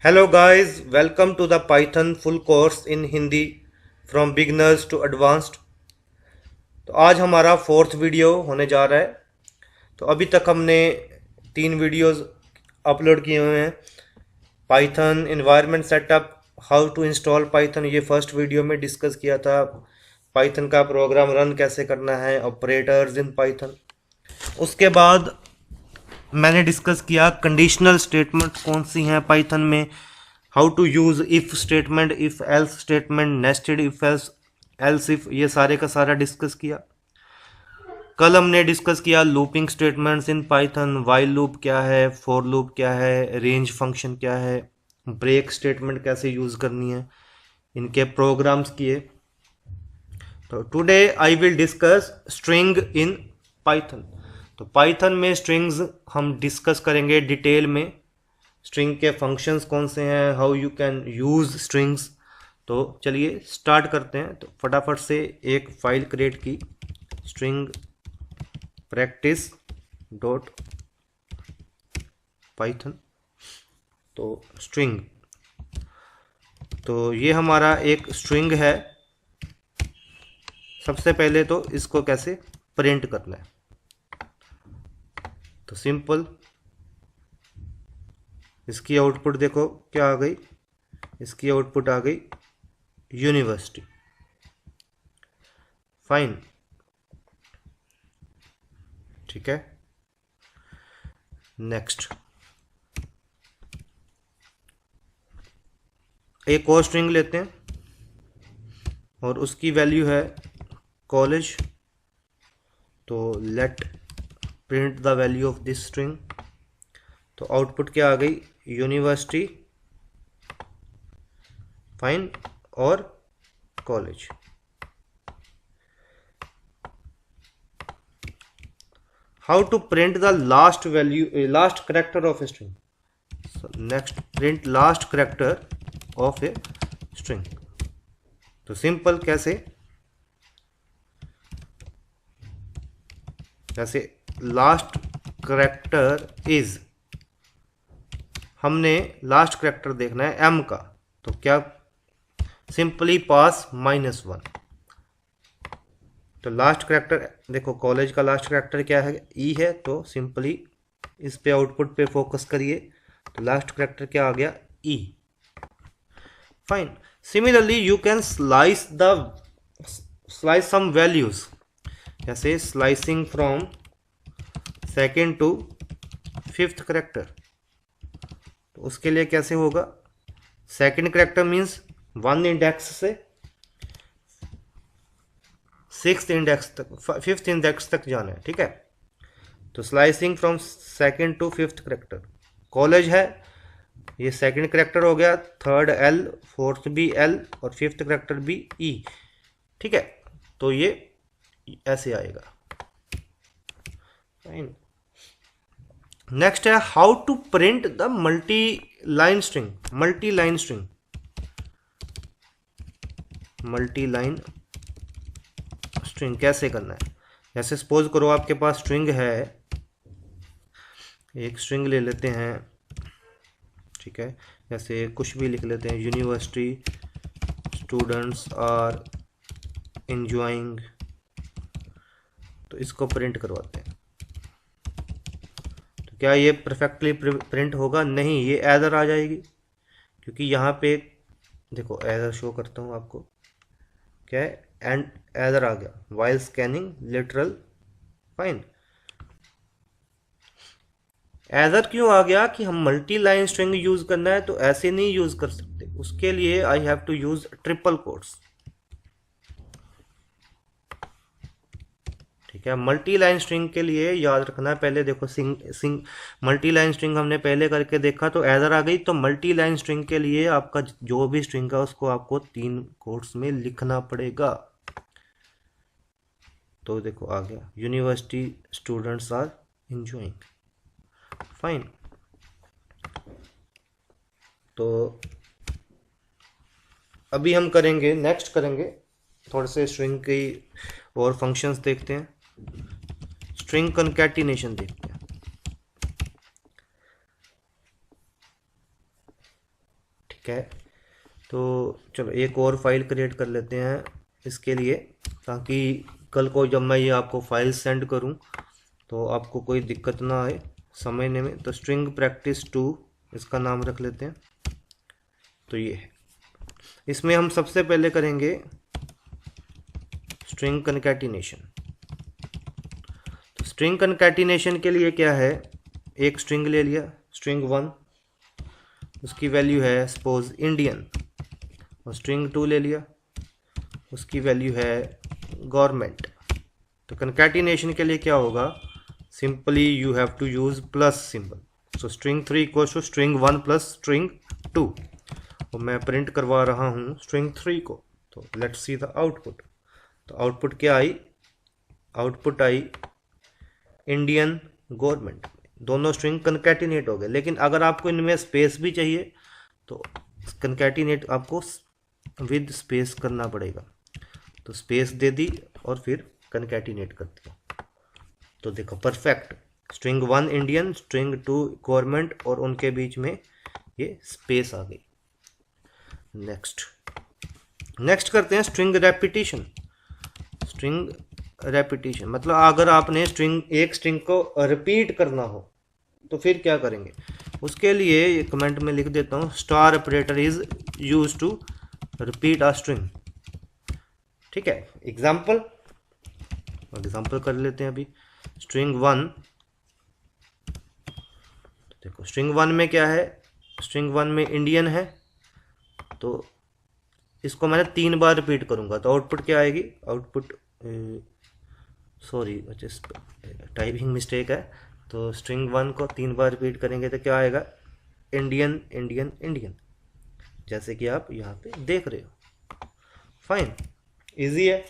Hello guys, welcome to the Python full course in Hindi from beginners to advanced। तो आज हमारा fourth video होने जा रहा है। तो अभी तक हमने 3 वीडियोस अपलोड किए हुए हैं। Python environment setup, how to install Python, ये फर्स्ट वीडियो में डिस्कस किया था। पाइथन का प्रोग्राम रन कैसे करना है, ऑपरेटर्स इन पाइथन। उसके बाद मैंने डिस्कस किया कंडीशनल स्टेटमेंट कौन सी हैं पाइथन में, how to use if statement, if else statement, nested if else if, ये सारे का सारा डिस्कस किया। कल हमने डिस्कस किया looping statements in Python, while loop क्या है, फॉर लूप क्या है, रेंज फंक्शन क्या है, ब्रेक स्टेटमेंट कैसे यूज करनी है, इनके प्रोग्राम्स किए। तो today I will discuss string in Python. तो पाइथन में स्ट्रिंग्स हम डिस्कस करेंगे डिटेल में। स्ट्रिंग के फंक्शंस कौन से हैं, how you can use strings. तो चलिए स्टार्ट करते हैं। तो फटाफट से एक फाइल क्रिएट की, स्ट्रिंग प्रैक्टिस डॉट पाइथन। तो स्ट्रिंग, तो ये हमारा एक स्ट्रिंग है। सबसे पहले तो इसको कैसे प्रिंट करना है, तो सिंपल इसकी आउटपुट देखो क्या आ गई, इसकी आउटपुट आ गई यूनिवर्सिटी। फाइन, ठीक है। नेक्स्ट एक और स्ट्रिंग लेते हैं और उसकी वैल्यू है कॉलेज। तो let print the value of this string. तो आउटपुट क्या आ गई, यूनिवर्सिटी, फाइन, और college. How to print the last value, last character of a string. Next, print last character of a string. तो simple कैसे, जैसे last character is, हमने last character देखना है एम का, तो क्या सिंपली पास -1। तो लास्ट करेक्टर देखो, कॉलेज का लास्ट करेक्टर क्या है, ई है, तो सिंपली इस पे आउटपुट पे फोकस करिए। तो लास्ट करेक्टर क्या आ गया, E. Fine, similarly you can slice some values, जैसे slicing from second to fifth character. तो उसके लिए कैसे होगा, सेकेंड करेक्टर मीन्स 1 इंडेक्स से 6th इंडेक्स तक, 5th इंडेक्स तक जाना है, ठीक है। तो slicing from second to fifth character, college है, ये सेकेंड करेक्टर हो गया, थर्ड एल, फोर्थ भी एल, और फिफ्थ करेक्टर भी ई, ठीक है। तो ये ऐसे आएगा। फाइन, नेक्स्ट है how to print the multi line string. Multi line string, multi line string कैसे करना है। जैसे सपोज करो आपके पास स्ट्रिंग है, एक स्ट्रिंग ले लेते हैं, ठीक है। जैसे कुछ भी लिख लेते हैं, यूनिवर्सिटी स्टूडेंट्स आर एंजॉइंग। तो इसको प्रिंट करवाते हैं। तो क्या ये परफेक्टली प्रिंट होगा, नहीं, ये एरर आ जाएगी, क्योंकि यहाँ पे देखो एरर शो करता हूँ आपको, क्या है, एंड एरर आ गया while scanning literal. Fine, error क्यों आ गया कि हम मल्टी लाइन स्ट्रिंग यूज करना है, तो ऐसे नहीं यूज कर सकते, उसके लिए I have to use triple quotes, ठीक है। मल्टी लाइन स्ट्रिंग के लिए याद रखना, पहले देखो मल्टी लाइन स्ट्रिंग हमने पहले करके देखा तो एरर आ गई। तो मल्टी लाइन स्ट्रिंग के लिए आपका जो भी स्ट्रिंग है उसको आपको 3 कोट्स में लिखना पड़ेगा। तो देखो आ गया, university students are enjoying. Fine, तो अभी हम करेंगे, नेक्स्ट करेंगे थोड़े से स्ट्रिंग की और फंक्शंस देखते हैं। स्ट्रिंग कंकैटिनेशन देखते हैं। ठीक है, तो चलो एक और फाइल क्रिएट कर लेते हैं इसके लिए, ताकि कल को जब मैं ये आपको फाइल सेंड करूं तो आपको कोई दिक्कत ना आए समझने में। तो स्ट्रिंग प्रैक्टिस 2 इसका नाम रख लेते हैं। तो ये है, इसमें हम सबसे पहले करेंगे स्ट्रिंग कनकैटिनेशन। तो स्ट्रिंग कनकैटिनेशन के लिए क्या है, एक स्ट्रिंग ले लिया, स्ट्रिंग 1, उसकी वैल्यू है सपोज इंडियन, और स्ट्रिंग 2 ले लिया, उसकी वैल्यू है गवर्नमेंट। तो कनकैटिनेशन के लिए क्या होगा, simply you have to use plus symbol. So string 3 equals to string 1 plus string 2, और मैं प्रिंट करवा रहा हूँ स्ट्रिंग 3 को। तो लेट्स सी द आउटपुट। तो आउटपुट क्या आई, आउटपुट आई इंडियन गवर्नमेंट। दोनों स्ट्रिंग कनकैटिनेट हो गए, लेकिन अगर आपको इनमें स्पेस भी चाहिए तो कनकैटिनेट आपको विद स्पेस करना पड़ेगा। तो स्पेस दे दी और फिर कनकैटिनेट कर दिया। तो देखो perfect, string 1 Indian, string 2 government, और उनके बीच में ये स्पेस आ गई। नेक्स्ट करते हैं स्ट्रिंग रेपिटेशन। स्ट्रिंग रेपिटेशन मतलब अगर आपने एक स्ट्रिंग को रिपीट करना हो तो फिर क्या करेंगे, उसके लिए कमेंट में लिख देता हूँ, star operator is use to repeat a string. ठीक है, एग्जाम्पल कर लेते हैं अभी। स्ट्रिंग 1, देखो स्ट्रिंग 1 में क्या है, स्ट्रिंग 1 में इंडियन है, तो इसको मैंने 3 बार रिपीट करूंगा तो आउटपुट क्या आएगी, आउटपुट सॉरी टाइपिंग मिस्टेक है। तो स्ट्रिंग 1 को 3 बार रिपीट करेंगे तो क्या आएगा, इंडियन इंडियन इंडियन, जैसे कि आप यहाँ पे देख रहे हो। फाइन, इजी है।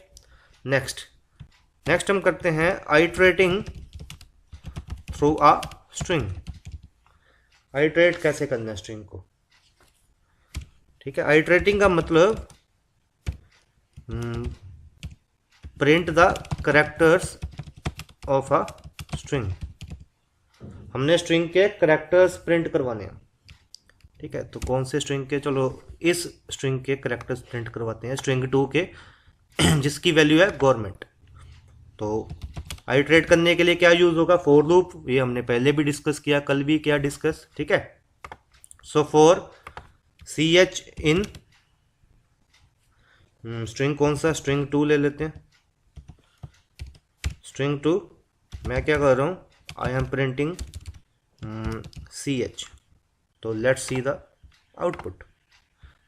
नेक्स्ट हम करते हैं iterating through a string. Iterate कैसे करना है स्ट्रिंग को, ठीक है। आइटरेटिंग का मतलब print the characters of a string. हमने स्ट्रिंग के करेक्टर्स प्रिंट करवाने हैं, ठीक है। तो कौन से स्ट्रिंग के, चलो इस स्ट्रिंग के करेक्टर्स प्रिंट करवाते हैं, स्ट्रिंग 2 के जिसकी वैल्यू है गवर्नमेंट। तो आइटरेट करने के लिए क्या यूज होगा, फॉर लूप। ये हमने पहले भी डिस्कस किया, कल भी किया डिस्कस, ठीक है। So for ch in string कौन सा, स्ट्रिंग 2 ले लेते हैं। स्ट्रिंग 2 मैं क्या कर रहा हूँ, आई एम प्रिंटिंग ch। तो लेट्स सी द आउटपुट।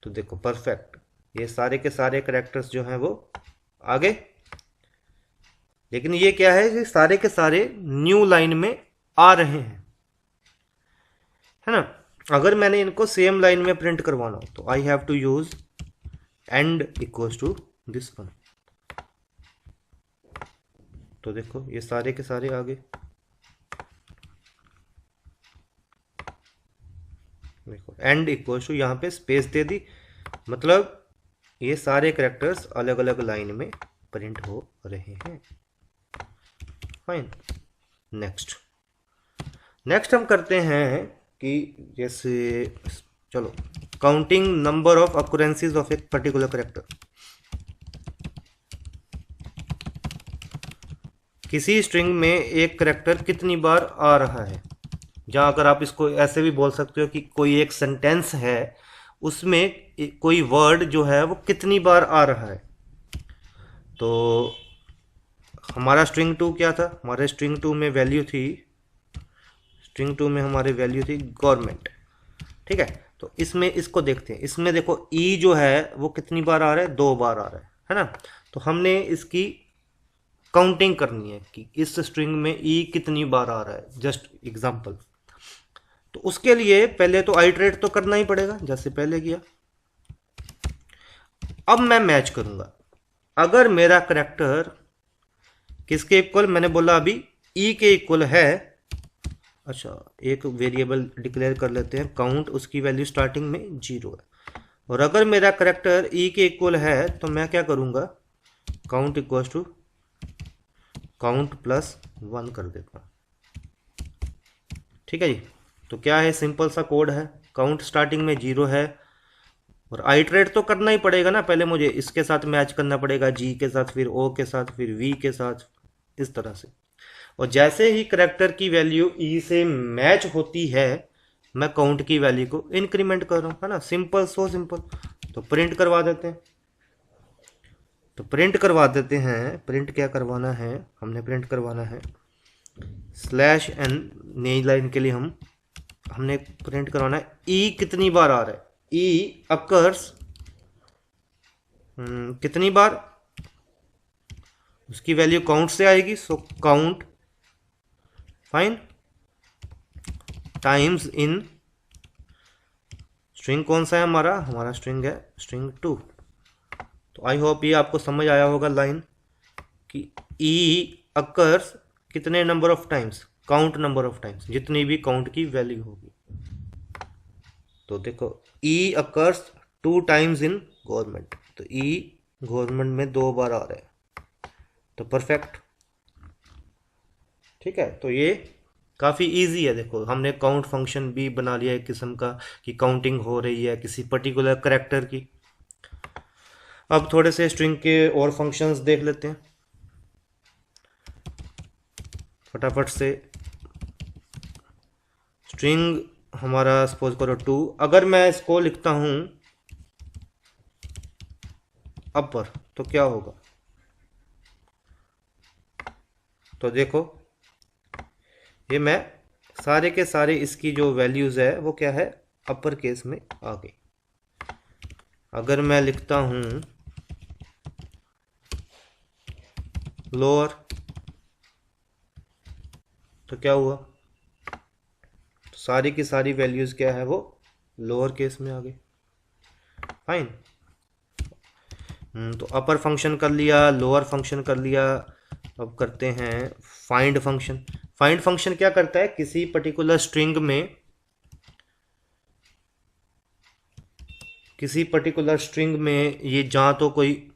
तो देखो परफेक्ट, ये सारे के सारे करेक्टर्स जो हैं वो आ गए। लेकिन ये क्या है, ये सारे के सारे न्यू लाइन में आ रहे हैं, है ना। अगर मैंने इनको सेम लाइन में प्रिंट करवाना हो तो I have to use end equals to this one. तो देखो ये सारे के सारे आ गए। देखो एंड इक्वल्स टू, यहाँ पे स्पेस दे दी, मतलब ये सारे कैरेक्टर्स अलग अलग लाइन में प्रिंट हो रहे हैं। फाइन, नेक्स्ट हम करते हैं कि जैसे चलो counting number of occurrences of एक पर्टिकुलर कैरेक्टर। किसी स्ट्रिंग में एक कैरेक्टर कितनी बार आ रहा है, जहाँ अगर आप इसको ऐसे भी बोल सकते हो कि कोई एक सेंटेंस है उसमें कोई वर्ड जो है वो कितनी बार आ रहा है। तो हमारा स्ट्रिंग 2 क्या था, हमारे स्ट्रिंग 2 में वैल्यू थी, स्ट्रिंग 2 में हमारी वैल्यू थी गवर्नमेंट, ठीक है। तो इसमें इसको देखते हैं, इसमें देखो ई जो है वो कितनी बार आ रहा है, 2 बार आ रहा है ना। तो हमने इसकी काउंटिंग करनी है कि इस स्ट्रिंग में ई कितनी बार आ रहा है, जस्ट एग्जांपल। तो उसके लिए पहले तो आइटरेट तो करना ही पड़ेगा जैसे पहले किया। अब मैं मैच करूंगा, अगर मेरा करैक्टर किसके इक्वल, मैंने बोला अभी ई के इक्वल है। अच्छा, एक वेरिएबल डिक्लेयर कर लेते हैं काउंट, उसकी वैल्यू स्टार्टिंग में 0 है। और अगर मेरा करैक्टर ई के इक्वल है तो मैं क्या करूंगा, count equals to count plus 1 कर देता हूं, ठीक है जी। तो क्या है, सिंपल सा कोड है, काउंट स्टार्टिंग में 0 है, और आइटरेट तो करना ही पड़ेगा ना, पहले मुझे इसके साथ मैच करना पड़ेगा, जी के साथ, फिर ओ के साथ, फिर वी के साथ, इस तरह से। और जैसे ही करेक्टर की वैल्यू ई से मैच होती है, मैं काउंट की वैल्यू को इंक्रीमेंट कर रहा हूँ, है ना। Simple, so simple. तो प्रिंट करवा देते हैं। प्रिंट क्या करवाना है, हमने प्रिंट करवाना है स्लैश एन, नई लाइन के लिए हमने प्रिंट करवाना है ई कितनी बार आ रहा है, ई अकर्स कितनी बार, उसकी वैल्यू काउंट से आएगी। So count fine times in, string कौन सा है हमारा स्ट्रिंग है स्ट्रिंग 2। तो आई होप ये आपको समझ आया होगा लाइन कि ई अकर्स कितने number of times, count number of times, जितनी भी काउंट की वैल्यू होगी। तो देखो ई अकर्स 2 टाइम्स इन गवर्नमेंट, तो ई गवर्नमेंट में 2 बार आ रहा है, तो परफेक्ट। ठीक है, तो ये काफ़ी इजी है। देखो हमने काउंट फंक्शन भी बना लिया एक किस्म का कि काउंटिंग हो रही है किसी पर्टिकुलर करैक्टर की। अब थोड़े से स्ट्रिंग के और फंक्शंस देख लेते हैं फटाफट से। स्ट्रिंग हमारा सपोज करो 2, अगर मैं इसको लिखता हूं अपर तो क्या होगा, तो देखो ये मैं सारे के सारे इसकी जो वैल्यूज है वो क्या है, अपर केस में आ गई। अगर मैं लिखता हूं लोअर तो क्या हुआ, तो सारी की सारी वैल्यूज क्या है वो लोअर केस में आ गई। फाइन। तो अपर फंक्शन कर लिया, लोअर फंक्शन कर लिया। अब करते हैं फाइंड फंक्शन। फाइंड फंक्शन क्या करता है, किसी पर्टिकुलर स्ट्रिंग में ये जहां तो कोई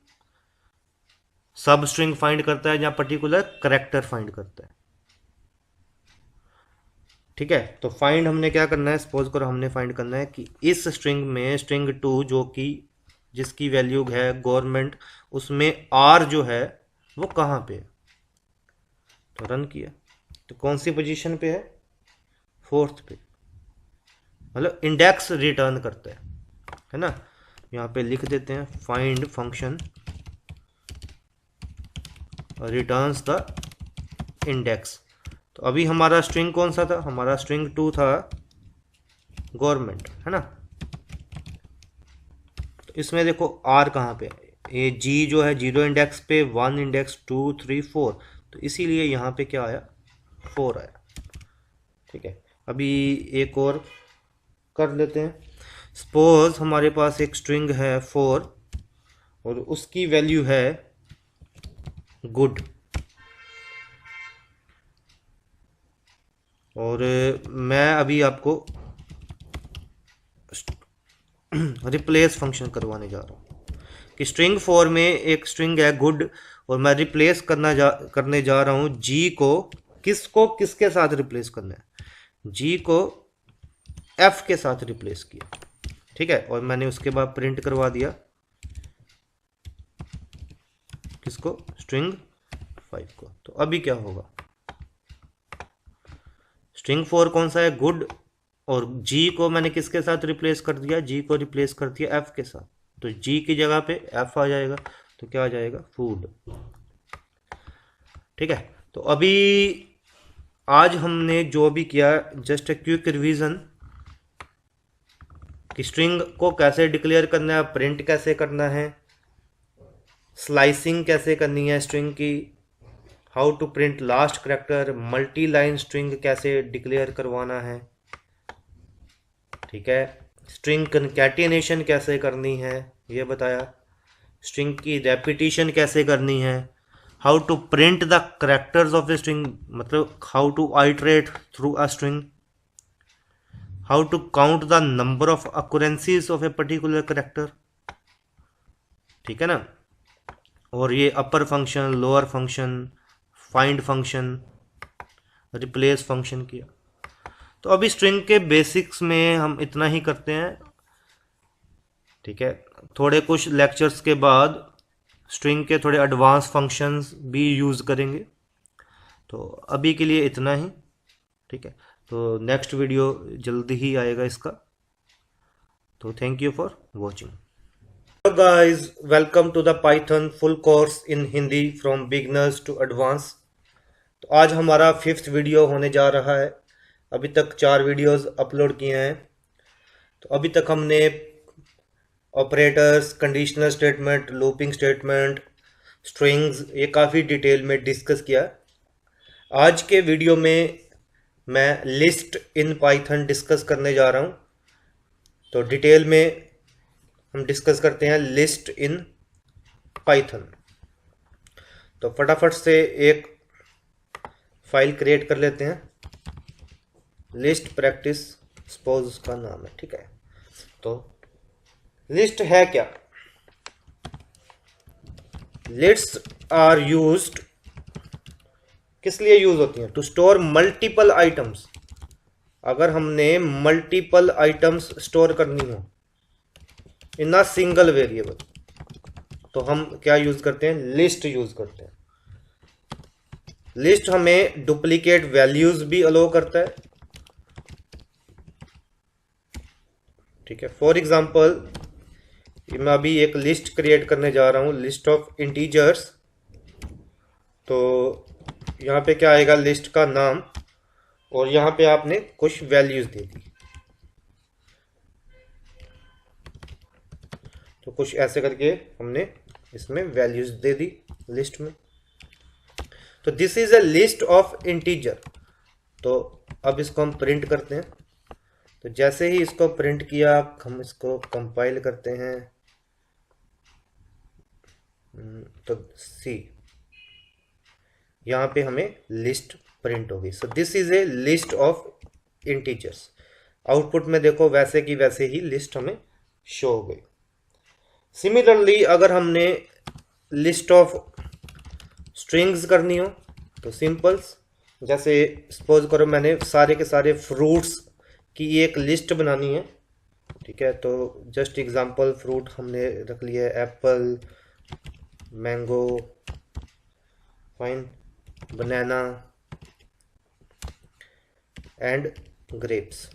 सब स्ट्रिंग फाइंड करता है, जहां पर्टिकुलर करेक्टर फाइंड करता है। ठीक है, तो फाइंड हमने क्या करना है, सपोज करो हमने फाइंड करना है कि इस स्ट्रिंग में स्ट्रिंग 2 जो कि जिसकी वैल्यू है गवर्नमेंट, उसमें आर जो है वो कहाँ पे है। तो रन किया तो कौन सी पोजीशन पे है, 4th पे, मतलब इंडेक्स रिटर्न करता है ना। यहाँ पे लिख देते हैं find function returns the index. तो अभी हमारा स्ट्रिंग कौन सा था, हमारा स्ट्रिंग 2 था गवर्नमेंट, है ना। तो इसमें देखो आर कहाँ पे, ये जी जो है 0 इंडेक्स पे, 1 इंडेक्स, 2, 3, 4, तो इसीलिए यहाँ पे क्या आया, 4 आया। ठीक है, अभी एक और कर लेते हैं। सपोज हमारे पास एक स्ट्रिंग है 4 और उसकी वैल्यू है गुड, और मैं अभी आपको रिप्लेस फंक्शन करवाने जा रहा हूँ कि स्ट्रिंग 4 में एक स्ट्रिंग है गुड और मैं रिप्लेस करने जा रहा हूँ जी को, किसके साथ रिप्लेस करना है, जी को एफ के साथ रिप्लेस किया। ठीक है, और मैंने उसके बाद प्रिंट करवा दिया किसको, स्ट्रिंग 5 को। तो अभी क्या होगा, स्ट्रिंग 4 कौन सा है, गुड, और जी को मैंने किसके साथ रिप्लेस कर दिया, जी को रिप्लेस कर दिया एफ के साथ, तो जी की जगह पे एफ आ जाएगा, तो क्या आ जाएगा, फूड। ठीक है, तो अभी आज हमने जो भी किया जस्ट ए क्विक रिवीजन कि स्ट्रिंग को कैसे डिक्लेयर करना है, प्रिंट कैसे करना है, स्लाइसिंग कैसे करनी है स्ट्रिंग की, how to print last character, multi line string कैसे डिक्लेयर करवाना है। ठीक है, स्ट्रिंग कनकैटिनेशन कैसे करनी है ये बताया, स्ट्रिंग की रेपिटेशन कैसे करनी है, how to print the characters of a string, मतलब how to iterate through a string, how to count the number of occurrences of a particular character. ठीक है ना, और ये upper function, lower function, find function, replace function किया। तो अभी string के बेसिक्स में हम इतना ही करते हैं। ठीक है, थोड़े कुछ लेक्चर्स के बाद स्ट्रिंग के थोड़े एडवांस फंक्शंस भी यूज़ करेंगे। तो अभी के लिए इतना ही, ठीक है। तो नेक्स्ट वीडियो जल्दी ही आएगा इसका। तो thank you for watching. Hello guys, welcome to the Python full course in Hindi from beginners to advance. तो आज हमारा 5th वीडियो होने जा रहा है। अभी तक 4 वीडियोस अपलोड किए हैं। तो अभी तक हमने operators, conditional statement, looping statement, strings, ये काफ़ी डिटेल में डिस्कस किया। आज के वीडियो में मैं लिस्ट इन पाइथन डिस्कस करने जा रहा हूँ। तो डिटेल में हम डिस्कस करते हैं लिस्ट इन पाइथन। तो फटाफट से एक फाइल क्रिएट कर लेते हैं, लिस्ट प्रैक्टिस सपोज उसका नाम है, ठीक है। तो लिस्ट है क्या? लिस्ट्स आर यूज्ड, किस लिए यूज होती हैं? To store multiple items. अगर हमने मल्टीपल आइटम्स स्टोर करनी हो इन अ सिंगल वेरिएबल, तो हम क्या यूज करते हैं? लिस्ट यूज करते हैं। लिस्ट हमें डुप्लीकेट वैल्यूज भी अलो करता है, ठीक है। फॉर एग्जांपल मैं अभी एक लिस्ट क्रिएट करने जा रहा हूं, लिस्ट ऑफ इंटीजर्स। तो यहाँ पे क्या आएगा? लिस्ट का नाम, और यहाँ पे आपने कुछ वैल्यूज दे दी। तो कुछ ऐसे करके हमने इसमें वैल्यूज दे दी लिस्ट में। तो this is a list of integer. तो अब इसको हम प्रिंट करते हैं। तो जैसे ही इसको प्रिंट किया, हम इसको कंपाइल करते हैं। तो सी, यहाँ पे हमें लिस्ट प्रिंट होगी। So this is a list of integers. Output में देखो वैसे की वैसे ही लिस्ट हमें शो हो गई। सिमिलरली अगर हमने लिस्ट ऑफ स्ट्रिंग्स करनी हो तो सिंपल्स, जैसे सपोज करो मैंने सारे के सारे फ्रूट्स की एक लिस्ट बनानी है, ठीक है। तो जस्ट एग्जांपल फ्रूट हमने रख लिया है, Apple, mango, fine, banana and grapes.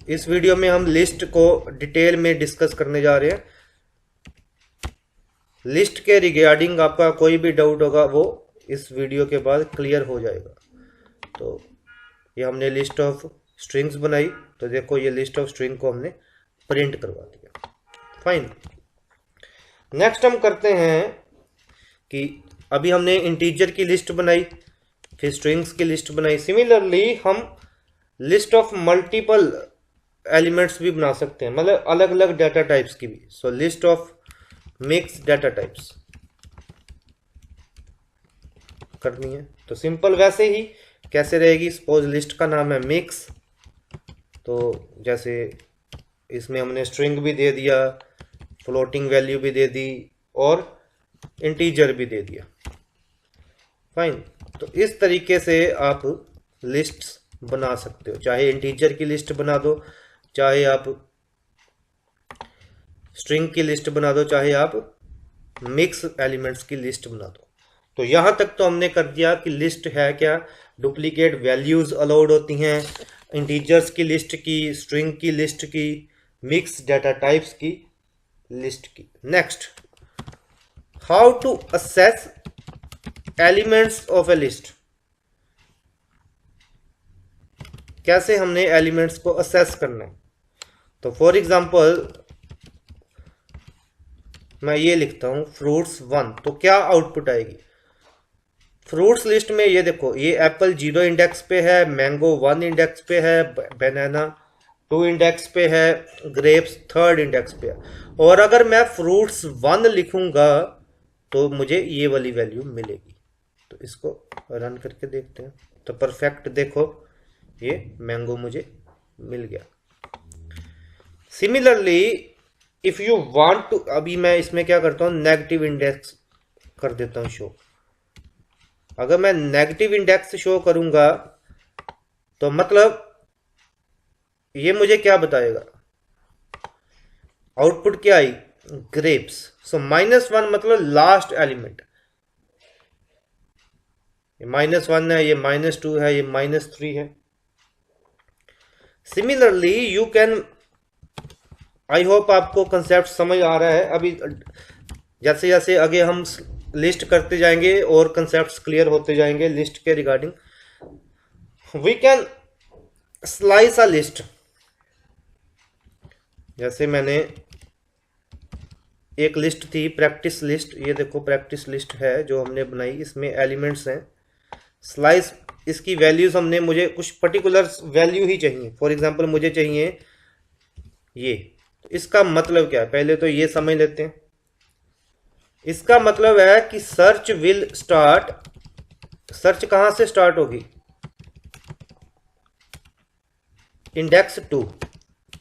इस वीडियो में हम लिस्ट को डिटेल में डिस्कस करने जा रहे हैं। लिस्ट के रिगार्डिंग आपका कोई भी डाउट होगा वो इस वीडियो के बाद क्लियर हो जाएगा। तो ये हमने लिस्ट ऑफ स्ट्रिंग्स बनाई। तो देखो ये लिस्ट ऑफ स्ट्रिंग को हमने प्रिंट करवा दिया, फाइन। नेक्स्ट हम करते हैं कि अभी हमने इंटीजर की लिस्ट बनाई, फिर स्ट्रिंग्स की लिस्ट बनाई। सिमिलरली हम लिस्ट ऑफ मल्टीपल एलिमेंट्स भी बना सकते हैं, मतलब अलग अलग डाटा टाइप्स की भी। So list of mix data types करनी है। तो सिंपल वैसे ही कैसे रहेगी? सपोज लिस्ट का नाम है मिक्स। तो जैसे इसमें हमने स्ट्रिंग भी दे दिया, फ्लोटिंग वैल्यू भी दे दी और इंटीजर भी दे दिया, फाइन। तो इस तरीके से आप लिस्ट्स बना सकते हो। चाहे इंटीजर की लिस्ट बना दो, चाहे आप स्ट्रिंग की लिस्ट बना दो, चाहे आप मिक्स एलिमेंट्स की लिस्ट बना दो। तो यहां तक तो हमने कर दिया कि लिस्ट है क्या। डुप्लीकेट वैल्यूज अलाउड होती हैं, इंटीजर्स की लिस्ट की, स्ट्रिंग की लिस्ट की, मिक्स डाटा टाइप्स की लिस्ट की। Next, how to access elements of a list. कैसे हमने एलिमेंट्स को असेस करना है? तो फॉर एग्जांपल मैं ये लिखता हूं फ्रूट्स 1, तो क्या आउटपुट आएगी? फ्रूट्स लिस्ट में ये देखो, ये एप्पल 0 इंडेक्स पे है, मैंगो 1 इंडेक्स पे है, बनाना 2 इंडेक्स पे है, ग्रेप्स 3rd इंडेक्स पे है। और अगर मैं फ्रूट्स 1 लिखूंगा तो मुझे ये वाली वैल्यू मिलेगी। तो इसको रन करके देखते हैं। तो परफेक्ट देखो, ये मैंगो मुझे मिल गया। Similarly if you want to, अभी मैं इसमें क्या करता हूं, नेगेटिव इंडेक्स कर देता हूं शो। अगर मैं नेगेटिव इंडेक्स शो करूंगा तो मतलब ये मुझे क्या बताएगा? आउटपुट क्या आई, ग्रेप्स। सो -1 मतलब लास्ट एलिमेंट, ये -1 है, ये -2 है, ये -3 है। Similarly you can, I hope आपको कंसेप्ट समझ आ रहा है। अभी जैसे जैसे आगे हम लिस्ट करते जाएंगे और कंसेप्ट्स क्लियर होते जाएंगे लिस्ट के regarding. We can slice a list, जैसे मैंने एक लिस्ट थी प्रैक्टिस लिस्ट, ये देखो प्रैक्टिस लिस्ट है जो हमने बनाई, इसमें एलिमेंट्स हैं। स्लाइस, इसकी वैल्यूज हमने, मुझे कुछ पर्टिकुलर वैल्यू ही चाहिए। फॉर एग्जांपल मुझे चाहिए ये, इसका मतलब क्या है पहले तो ये समझ लेते हैं। इसका मतलब है कि सर्च विल स्टार्ट, सर्च कहां से स्टार्ट होगी, इंडेक्स 2,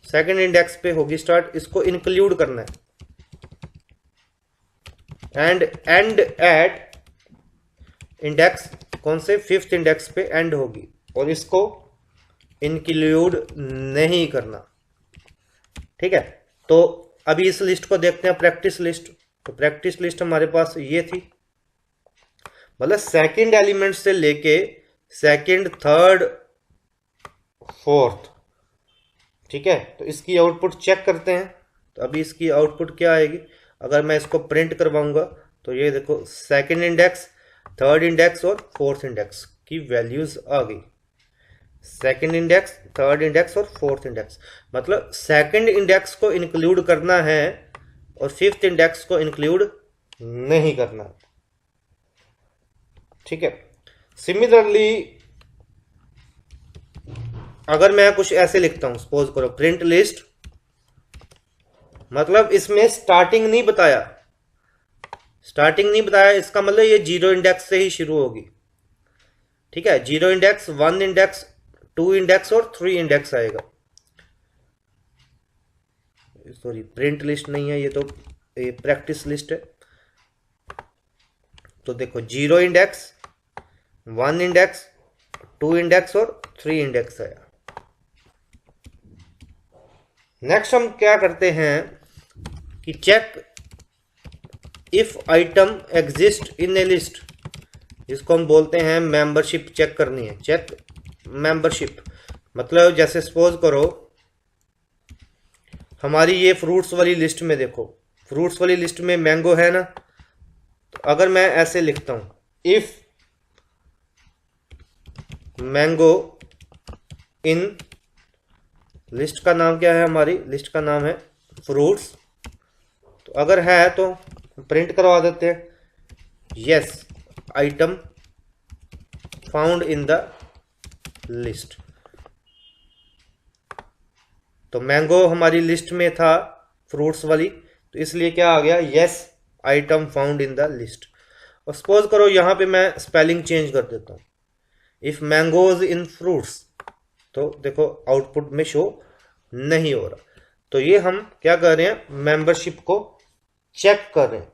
सेकंड इंडेक्स पे होगी स्टार्ट, इसको इंक्लूड करना है। एंड एंड एट इंडेक्स कौन से, 5th इंडेक्स पे एंड होगी, और इसको इंक्लूड नहीं करना। ठीक है, तो अभी इस लिस्ट को देखते हैं, प्रैक्टिस लिस्ट। तो प्रैक्टिस लिस्ट हमारे पास ये थी, मतलब सेकंड एलिमेंट से लेके सेकंड, थर्ड, फोर्थ। ठीक है, तो इसकी आउटपुट चेक करते हैं। तो अभी इसकी आउटपुट क्या आएगी, अगर मैं इसको प्रिंट करवाऊंगा तो ये देखो सेकंड इंडेक्स, थर्ड इंडेक्स और फोर्थ इंडेक्स की वैल्यूज आ गई। सेकंड इंडेक्स, थर्ड इंडेक्स और फोर्थ इंडेक्स, मतलब सेकंड इंडेक्स को इंक्लूड करना है और 5th इंडेक्स को इंक्लूड नहीं करना। ठीक है, सिमिलरली अगर मैं कुछ ऐसे लिखता हूं, सपोज करो प्रिंट लिस्ट, मतलब इसमें स्टार्टिंग नहीं बताया, स्टार्टिंग नहीं बताया, इसका मतलब ये 0 इंडेक्स से ही शुरू होगी। ठीक है, 0 इंडेक्स, 1 इंडेक्स, 2 इंडेक्स और 3 इंडेक्स आएगा। सॉरी, प्रिंट लिस्ट नहीं है, ये तो ये प्रैक्टिस लिस्ट है। तो देखो 0 इंडेक्स, 1 इंडेक्स, 2 इंडेक्स और 3 इंडेक्स आया। नेक्स्ट हम क्या करते हैं कि check if item exist in a list, जिसको हम बोलते हैं मेंबरशिप चेक करनी है। चेक मेंबरशिप मतलब जैसे सपोज करो हमारी ये फ्रूट्स वाली लिस्ट में, देखो फ्रूट्स वाली लिस्ट में मैंगो है ना, तो अगर मैं ऐसे लिखता हूं इफ मैंगो इन, लिस्ट का नाम क्या है, हमारी लिस्ट का नाम है फ्रूट्स, तो अगर है तो प्रिंट करवा देते हैं yes item found in the list. तो मैंगो हमारी लिस्ट में था फ्रूट्स वाली, तो इसलिए क्या आ गया, yes item found in the list. और सपोज करो यहां पे मैं स्पेलिंग चेंज कर देता हूं, इफ मैंगोज इन फ्रूट्स, तो देखो आउटपुट में शो नहीं हो रहा। तो ये हम क्या कर रहे हैं, मेंबरशिप को चेक कर रहे हैं।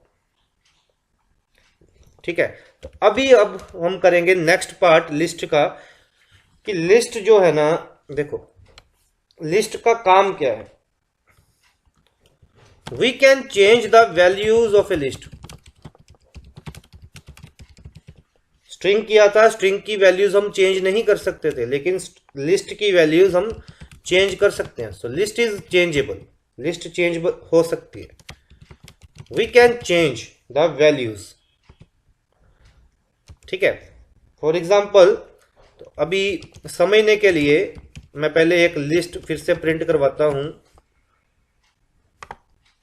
ठीक है, तो अभी अब हम करेंगे नेक्स्ट पार्ट लिस्ट का, कि लिस्ट जो है ना, देखो लिस्ट का काम क्या है। We can change the values of a list. String किया था, स्ट्रिंग की वैल्यूज हम चेंज नहीं कर सकते थे, लेकिन लिस्ट की वैल्यूज हम चेंज कर सकते हैं। So list is changeable, list change हो सकती है। We can change the values. ठीक है, फॉर एग्जाम्पल, तो अभी समझने के लिए मैं पहले एक लिस्ट फिर से प्रिंट करवाता हूं।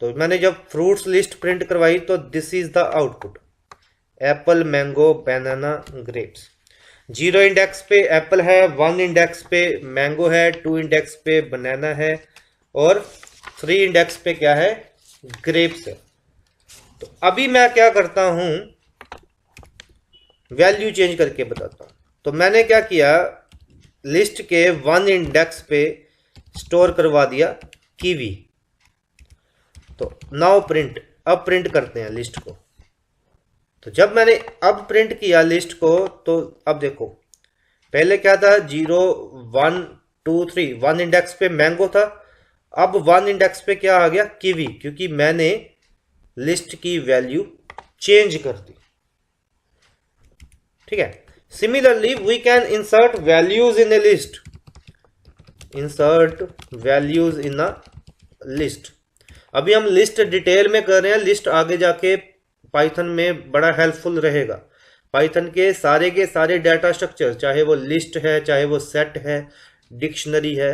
तो मैंने जब फ्रूट्स लिस्ट प्रिंट करवाई तो this is the output, Apple, mango, banana, grapes. 0 index पे एप्पल है, 1 इंडेक्स पे मैंगो है, 2 इंडेक्स पे बनाना है और 3 इंडेक्स पे क्या है, ग्रेप्स है। तो अभी मैं क्या करता हूं, वैल्यू चेंज करके बताता हूं। तो मैंने क्या किया, लिस्ट के 1 इंडेक्स पे स्टोर करवा दिया कीवी। तो नाउ प्रिंट, अब प्रिंट करते हैं लिस्ट को। तो जब मैंने अब प्रिंट किया लिस्ट को, तो अब देखो पहले क्या था, 0 1 2 3, 1 इंडेक्स पे मैंगो था अब वन इंडेक्स पे क्या आ गया, कीवी, क्योंकि मैंने लिस्ट की वैल्यू चेंज कर दी। ठीक है। Similarly we can insert values in a list, insert values in a list. अभी हम लिस्ट डिटेल में कर रहे हैं, लिस्ट आगे जाके पाइथन में बड़ा हेल्पफुल रहेगा। पाइथन के सारे डाटा स्ट्रक्चर, चाहे वो लिस्ट है, चाहे वो सेट है, डिक्शनरी है,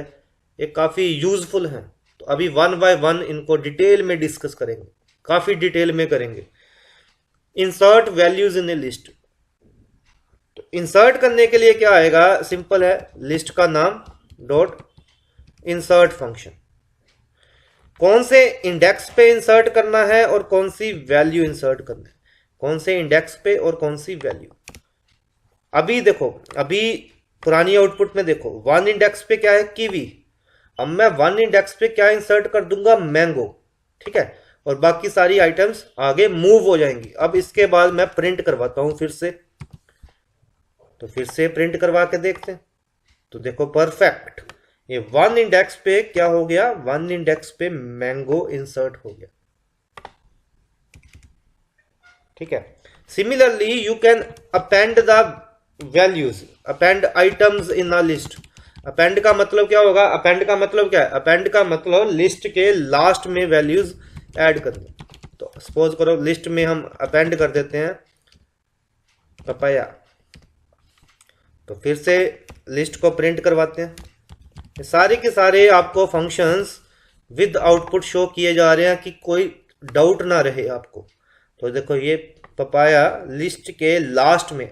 ये काफ़ी यूजफुल हैं। तो अभी वन बाय वन इनको डिटेल में डिस्कस करेंगे, काफ़ी डिटेल में करेंगे। Insert values in a list, तो इंसर्ट करने के लिए क्या आएगा, सिंपल है, लिस्ट का नाम डॉट इंसर्ट फंक्शन। कौन से इंडेक्स पे इंसर्ट करना है और कौन सी वैल्यू इंसर्ट करना है, कौन से इंडेक्स पे और कौन सी वैल्यू। अभी देखो, अभी पुरानी आउटपुट में देखो, वन इंडेक्स पे क्या है, कीवी। अब मैं वन इंडेक्स पे क्या इंसर्ट कर दूंगा, मैंगो। ठीक है, और बाकी सारी आइटम्स आगे मूव हो जाएंगी। अब इसके बाद मैं प्रिंट करवाता हूं फिर से, तो फिर से प्रिंट करवा के देखते हैं। तो देखो परफेक्ट, ये वन इंडेक्स पे क्या हो गया, वन इंडेक्स पे मैंगो इंसर्ट हो गया। ठीक है। Similarly you can append the values, append items in a list. Append का मतलब क्या होगा, अपेंड का मतलब क्या है, अपेंड का मतलब लिस्ट के लास्ट में वैल्यूज ऐड करनी। तो सपोज करो लिस्ट में हम अपेंड कर देते हैं पपाया, तो फिर से लिस्ट को प्रिंट करवाते हैं। सारे के सारे आपको फंक्शंस विद आउटपुट शो किए जा रहे हैं कि कोई डाउट ना रहे आपको। तो देखो ये पपाया लिस्ट के लास्ट में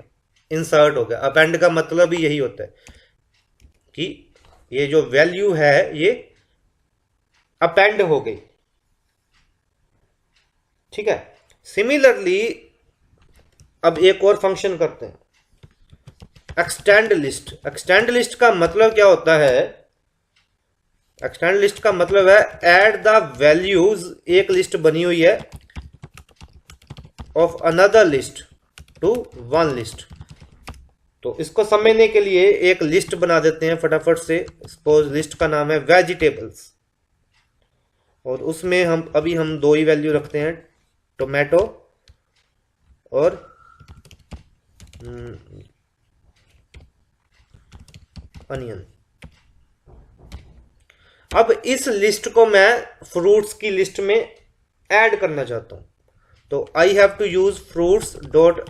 इंसर्ट हो गया। अपेंड का मतलब ही यही होता है कि ये जो वैल्यू है ये अपेंड हो गई। ठीक है। सिमिलरली अब एक और फंक्शन करते हैं, एक्सटेंड लिस्ट। एक्सटेंड लिस्ट का मतलब क्या होता है, एक्सटेंड लिस्ट का मतलब है ऐड द वैल्यूज, एक लिस्ट बनी हुई है, of another list to one list. तो इसको समझने के लिए एक लिस्ट बना देते हैं फटाफट से। सपोज लिस्ट का नाम है वेजिटेबल्स, और उसमें हम दो ही वैल्यू रखते हैं, टोमेटो और अनियन। अब इस लिस्ट को मैं फ्रूट्स की लिस्ट में ऐड करना चाहता हूं, तो I have to use fruits dot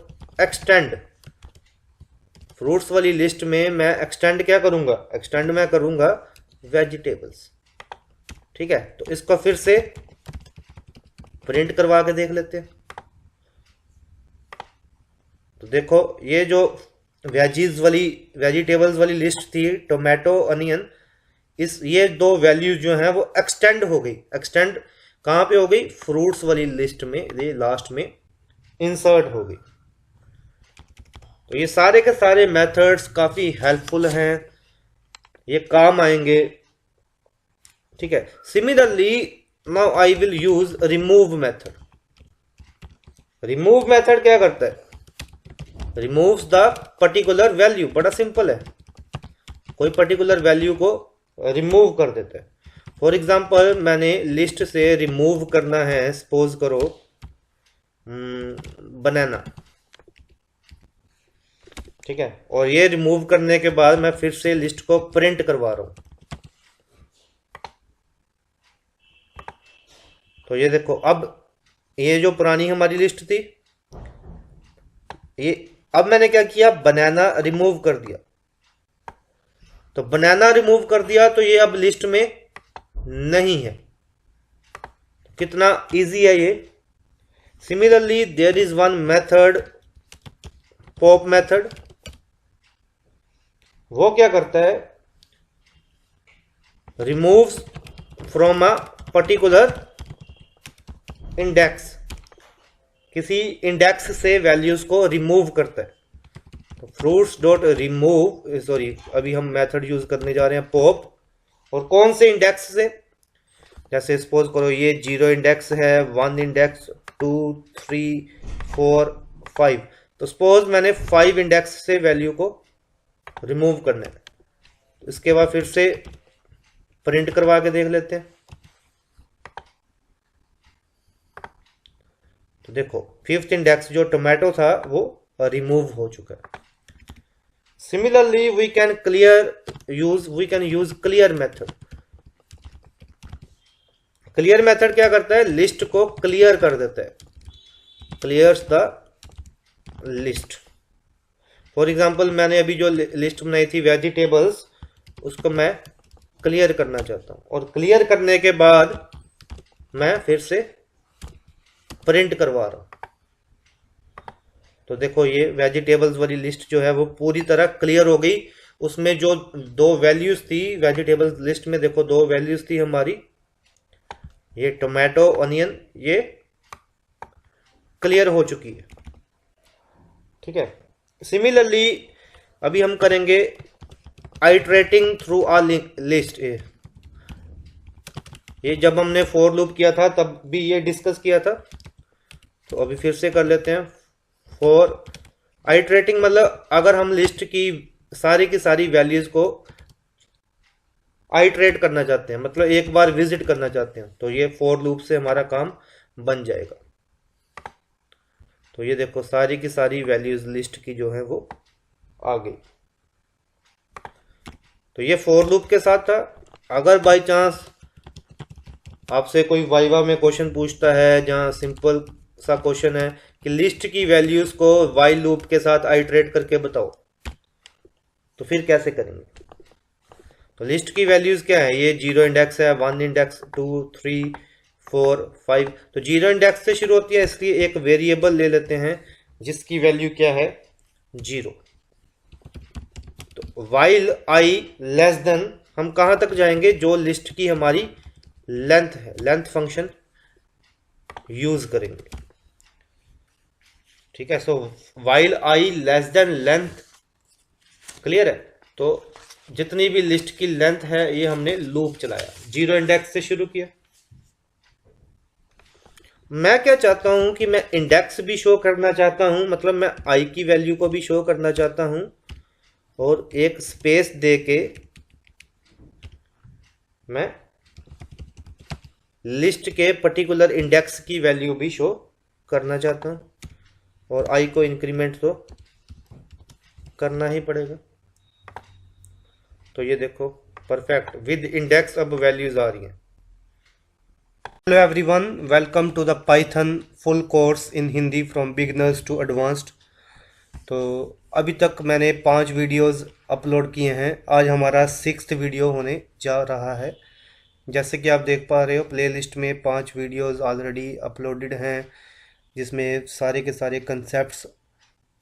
extend. Fruits वाली लिस्ट में मैं एक्सटेंड क्या करूंगा, एक्सटेंड मैं करूंगा वेजिटेबल्स। ठीक है, तो इसको फिर से प्रिंट करवा के देख लेते हैं। तो देखो ये जो वेजिटेबल्स वाली लिस्ट थी, टोमेटो अनियन, ये दो वैल्यूज जो हैं वो एक्सटेंड हो गई। एक्सटेंड कहां पे हो गई, फ्रूट्स वाली लिस्ट में, ये लास्ट में इंसर्ट हो गई। तो ये सारे के सारे मेथड्स काफी हेल्पफुल हैं, ये काम आएंगे। ठीक है। Similarly now I will use remove method. Remove method क्या करता है, रिमूव्स द पर्टिकुलर वैल्यू। बड़ा सिंपल है, कोई पर्टिकुलर वैल्यू को रिमूव कर देता है। फॉर एग्जाम्पल मैंने लिस्ट से रिमूव करना है, सपोज करो बनाना। ठीक है, और ये रिमूव करने के बाद मैं फिर से लिस्ट को प्रिंट करवा रहा हूं। तो ये देखो, अब ये जो पुरानी हमारी लिस्ट थी, ये अब मैंने क्या किया, बनाना रिमूव कर दिया। तो बनाना रिमूव कर दिया तो ये अब लिस्ट में नहीं है। कितना इजी है ये। Similarly there is one method, pop method. वो क्या करता है, removes from a particular index, किसी इंडेक्स से वैल्यूज को रिमूव करता है। तो फ्रूट्स डॉट रिमूव, सॉरी अभी हम मेथड यूज करने जा रहे हैं पॉप, और कौन से इंडेक्स से, जैसे सपोज करो ये 0 इंडेक्स है, 1 इंडेक्स, 2, 3, 4, 5। तो सपोज मैंने 5 इंडेक्स से वैल्यू को रिमूव करना है। इसके बाद फिर से प्रिंट करवा के देख लेते हैं। तो देखो 5th इंडेक्स जो टोमेटो था वो रिमूव हो चुका है। Similarly we can use clear method. Clear method क्या करता है, लिस्ट को क्लियर कर देता है, clears the list. For example मैंने अभी जो लिस्ट बनाई थी वेजिटेबल्स, उसको मैं क्लियर करना चाहता हूं, और क्लियर करने के बाद मैं फिर से प्रिंट करवा रहा हूं। तो देखो ये वेजिटेबल्स वाली लिस्ट जो है वो पूरी तरह क्लियर हो गई। उसमें जो दो वैल्यूज थी वेजिटेबल्स लिस्ट में, देखो दो वैल्यूज थी हमारी, ये टोमेटो ऑनियन, ये क्लियर हो चुकी है। ठीक है। सिमिलरली अभी हम करेंगे आइटरेटिंग थ्रू आ लिस्ट। ये जब हमने फॉर लूप किया था तब भी ये डिस्कस किया था, तो अभी फिर से कर लेते हैं। फॉर आइटरेटिंग मतलब अगर हम लिस्ट की सारी वैल्यूज को आइटरेट करना चाहते हैं, मतलब एक बार विजिट करना चाहते हैं, तो ये फॉर लूप से हमारा काम बन जाएगा। तो ये देखो सारी की सारी वैल्यूज लिस्ट की जो है वो आ गई। तो ये फॉर लूप के साथ था। अगर बाय चांस आपसे कोई वाइवा में क्वेश्चन पूछता है जहां सिंपल सा क्वेश्चन है कि लिस्ट की वैल्यूज को वाइल लूप के साथ आइटरेट करके बताओ, तो फिर कैसे करेंगे। तो लिस्ट की वैल्यूज क्या है, ये 0 इंडेक्स है, 1 इंडेक्स, 2, 3, 4, 5। तो 0 इंडेक्स से शुरू होती है, इसलिए एक वेरिएबल ले लेते हैं जिसकी वैल्यू क्या है, 0। तो वाइल आई लेस देन, हम कहां तक जाएंगे, जो लिस्ट की हमारी लेंथ है, लेंथ फंक्शन यूज करेंगे। ठीक है। So while I less than length, clear है। तो जितनी भी लिस्ट की लेंथ है ये हमने लूप चलाया, 0 इंडेक्स से शुरू किया। मैं क्या चाहता हूं कि मैं इंडेक्स भी शो करना चाहता हूं, मतलब मैं आई की वैल्यू को भी शो करना चाहता हूं, और एक स्पेस दे के मैं लिस्ट के पर्टिकुलर इंडेक्स की वैल्यू भी शो करना चाहता हूं, और आई को इंक्रीमेंट तो करना ही पड़ेगा। तो ये देखो परफेक्ट विद इंडेक्स अब वैल्यूज आ रही हैं। Hello everyone, welcome to the Python full course in Hindi from beginners to advanced. तो अभी तक मैंने 5 वीडियोस अपलोड किए हैं, आज हमारा 6th वीडियो होने जा रहा है। जैसे कि आप देख पा रहे हो प्लेलिस्ट में 5 वीडियोस ऑलरेडी अपलोडेड हैं, जिसमें सारे के सारे कंसेप्ट्स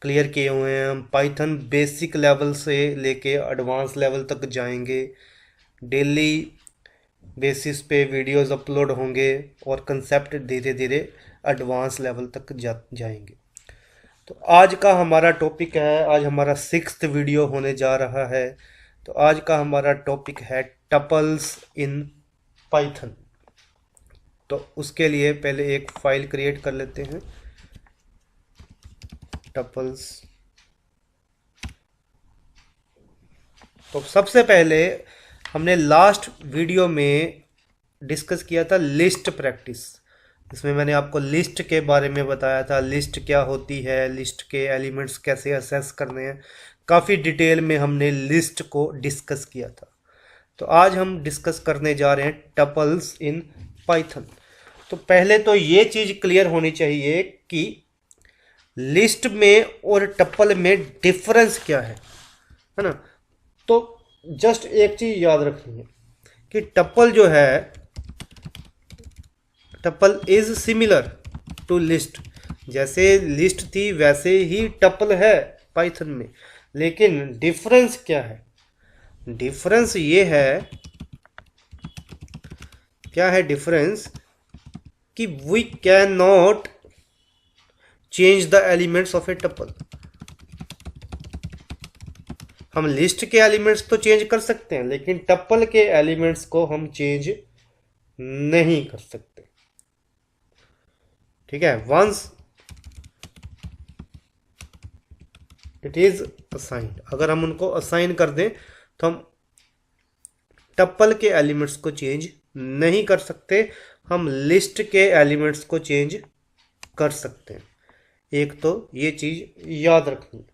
क्लियर किए हुए हैं। हम पाइथन बेसिक लेवल से लेके एडवांस लेवल तक जाएंगे। डेली बेसिस पे वीडियोस अपलोड होंगे और कंसेप्ट धीरे धीरे एडवांस लेवल तक जाएंगे। तो आज का हमारा टॉपिक है, आज हमारा 6th वीडियो होने जा रहा है। तो आज का हमारा टॉपिक है टपल्स इन पाइथन। तो उसके लिए पहले एक फाइल क्रिएट कर लेते हैं, टपल्स। तो सबसे पहले हमने लास्ट वीडियो में डिस्कस किया था लिस्ट प्रैक्टिस। इसमें मैंने आपको लिस्ट के बारे में बताया था, लिस्ट क्या होती है, लिस्ट के एलिमेंट्स कैसे असेस करने हैं। काफ़ी डिटेल में हमने लिस्ट को डिस्कस किया था। तो आज हम डिस्कस करने जा रहे हैं टपल्स इन पाइथन। तो पहले तो ये चीज़ क्लियर होनी चाहिए कि लिस्ट में और टपल में डिफरेंस क्या है ना। तो जस्ट एक चीज़ याद रखनी है कि टपल जो है, tuple is similar to list. जैसे लिस्ट थी वैसे ही टपल है पाइथन में, लेकिन डिफरेंस क्या है, डिफरेंस ये है, क्या है डिफरेंस, कि we can not change the elements of a tuple. हम लिस्ट के एलिमेंट्स तो चेंज कर सकते हैं, लेकिन टपल के एलिमेंट्स को हम चेंज नहीं कर सकते। ठीक है। वंस इट इज असाइंड, अगर हम उनको असाइन कर दें तो हम टपल के एलिमेंट्स को चेंज नहीं कर सकते, हम लिस्ट के एलिमेंट्स को चेंज कर सकते हैं। एक तो ये चीज याद रखेंगे।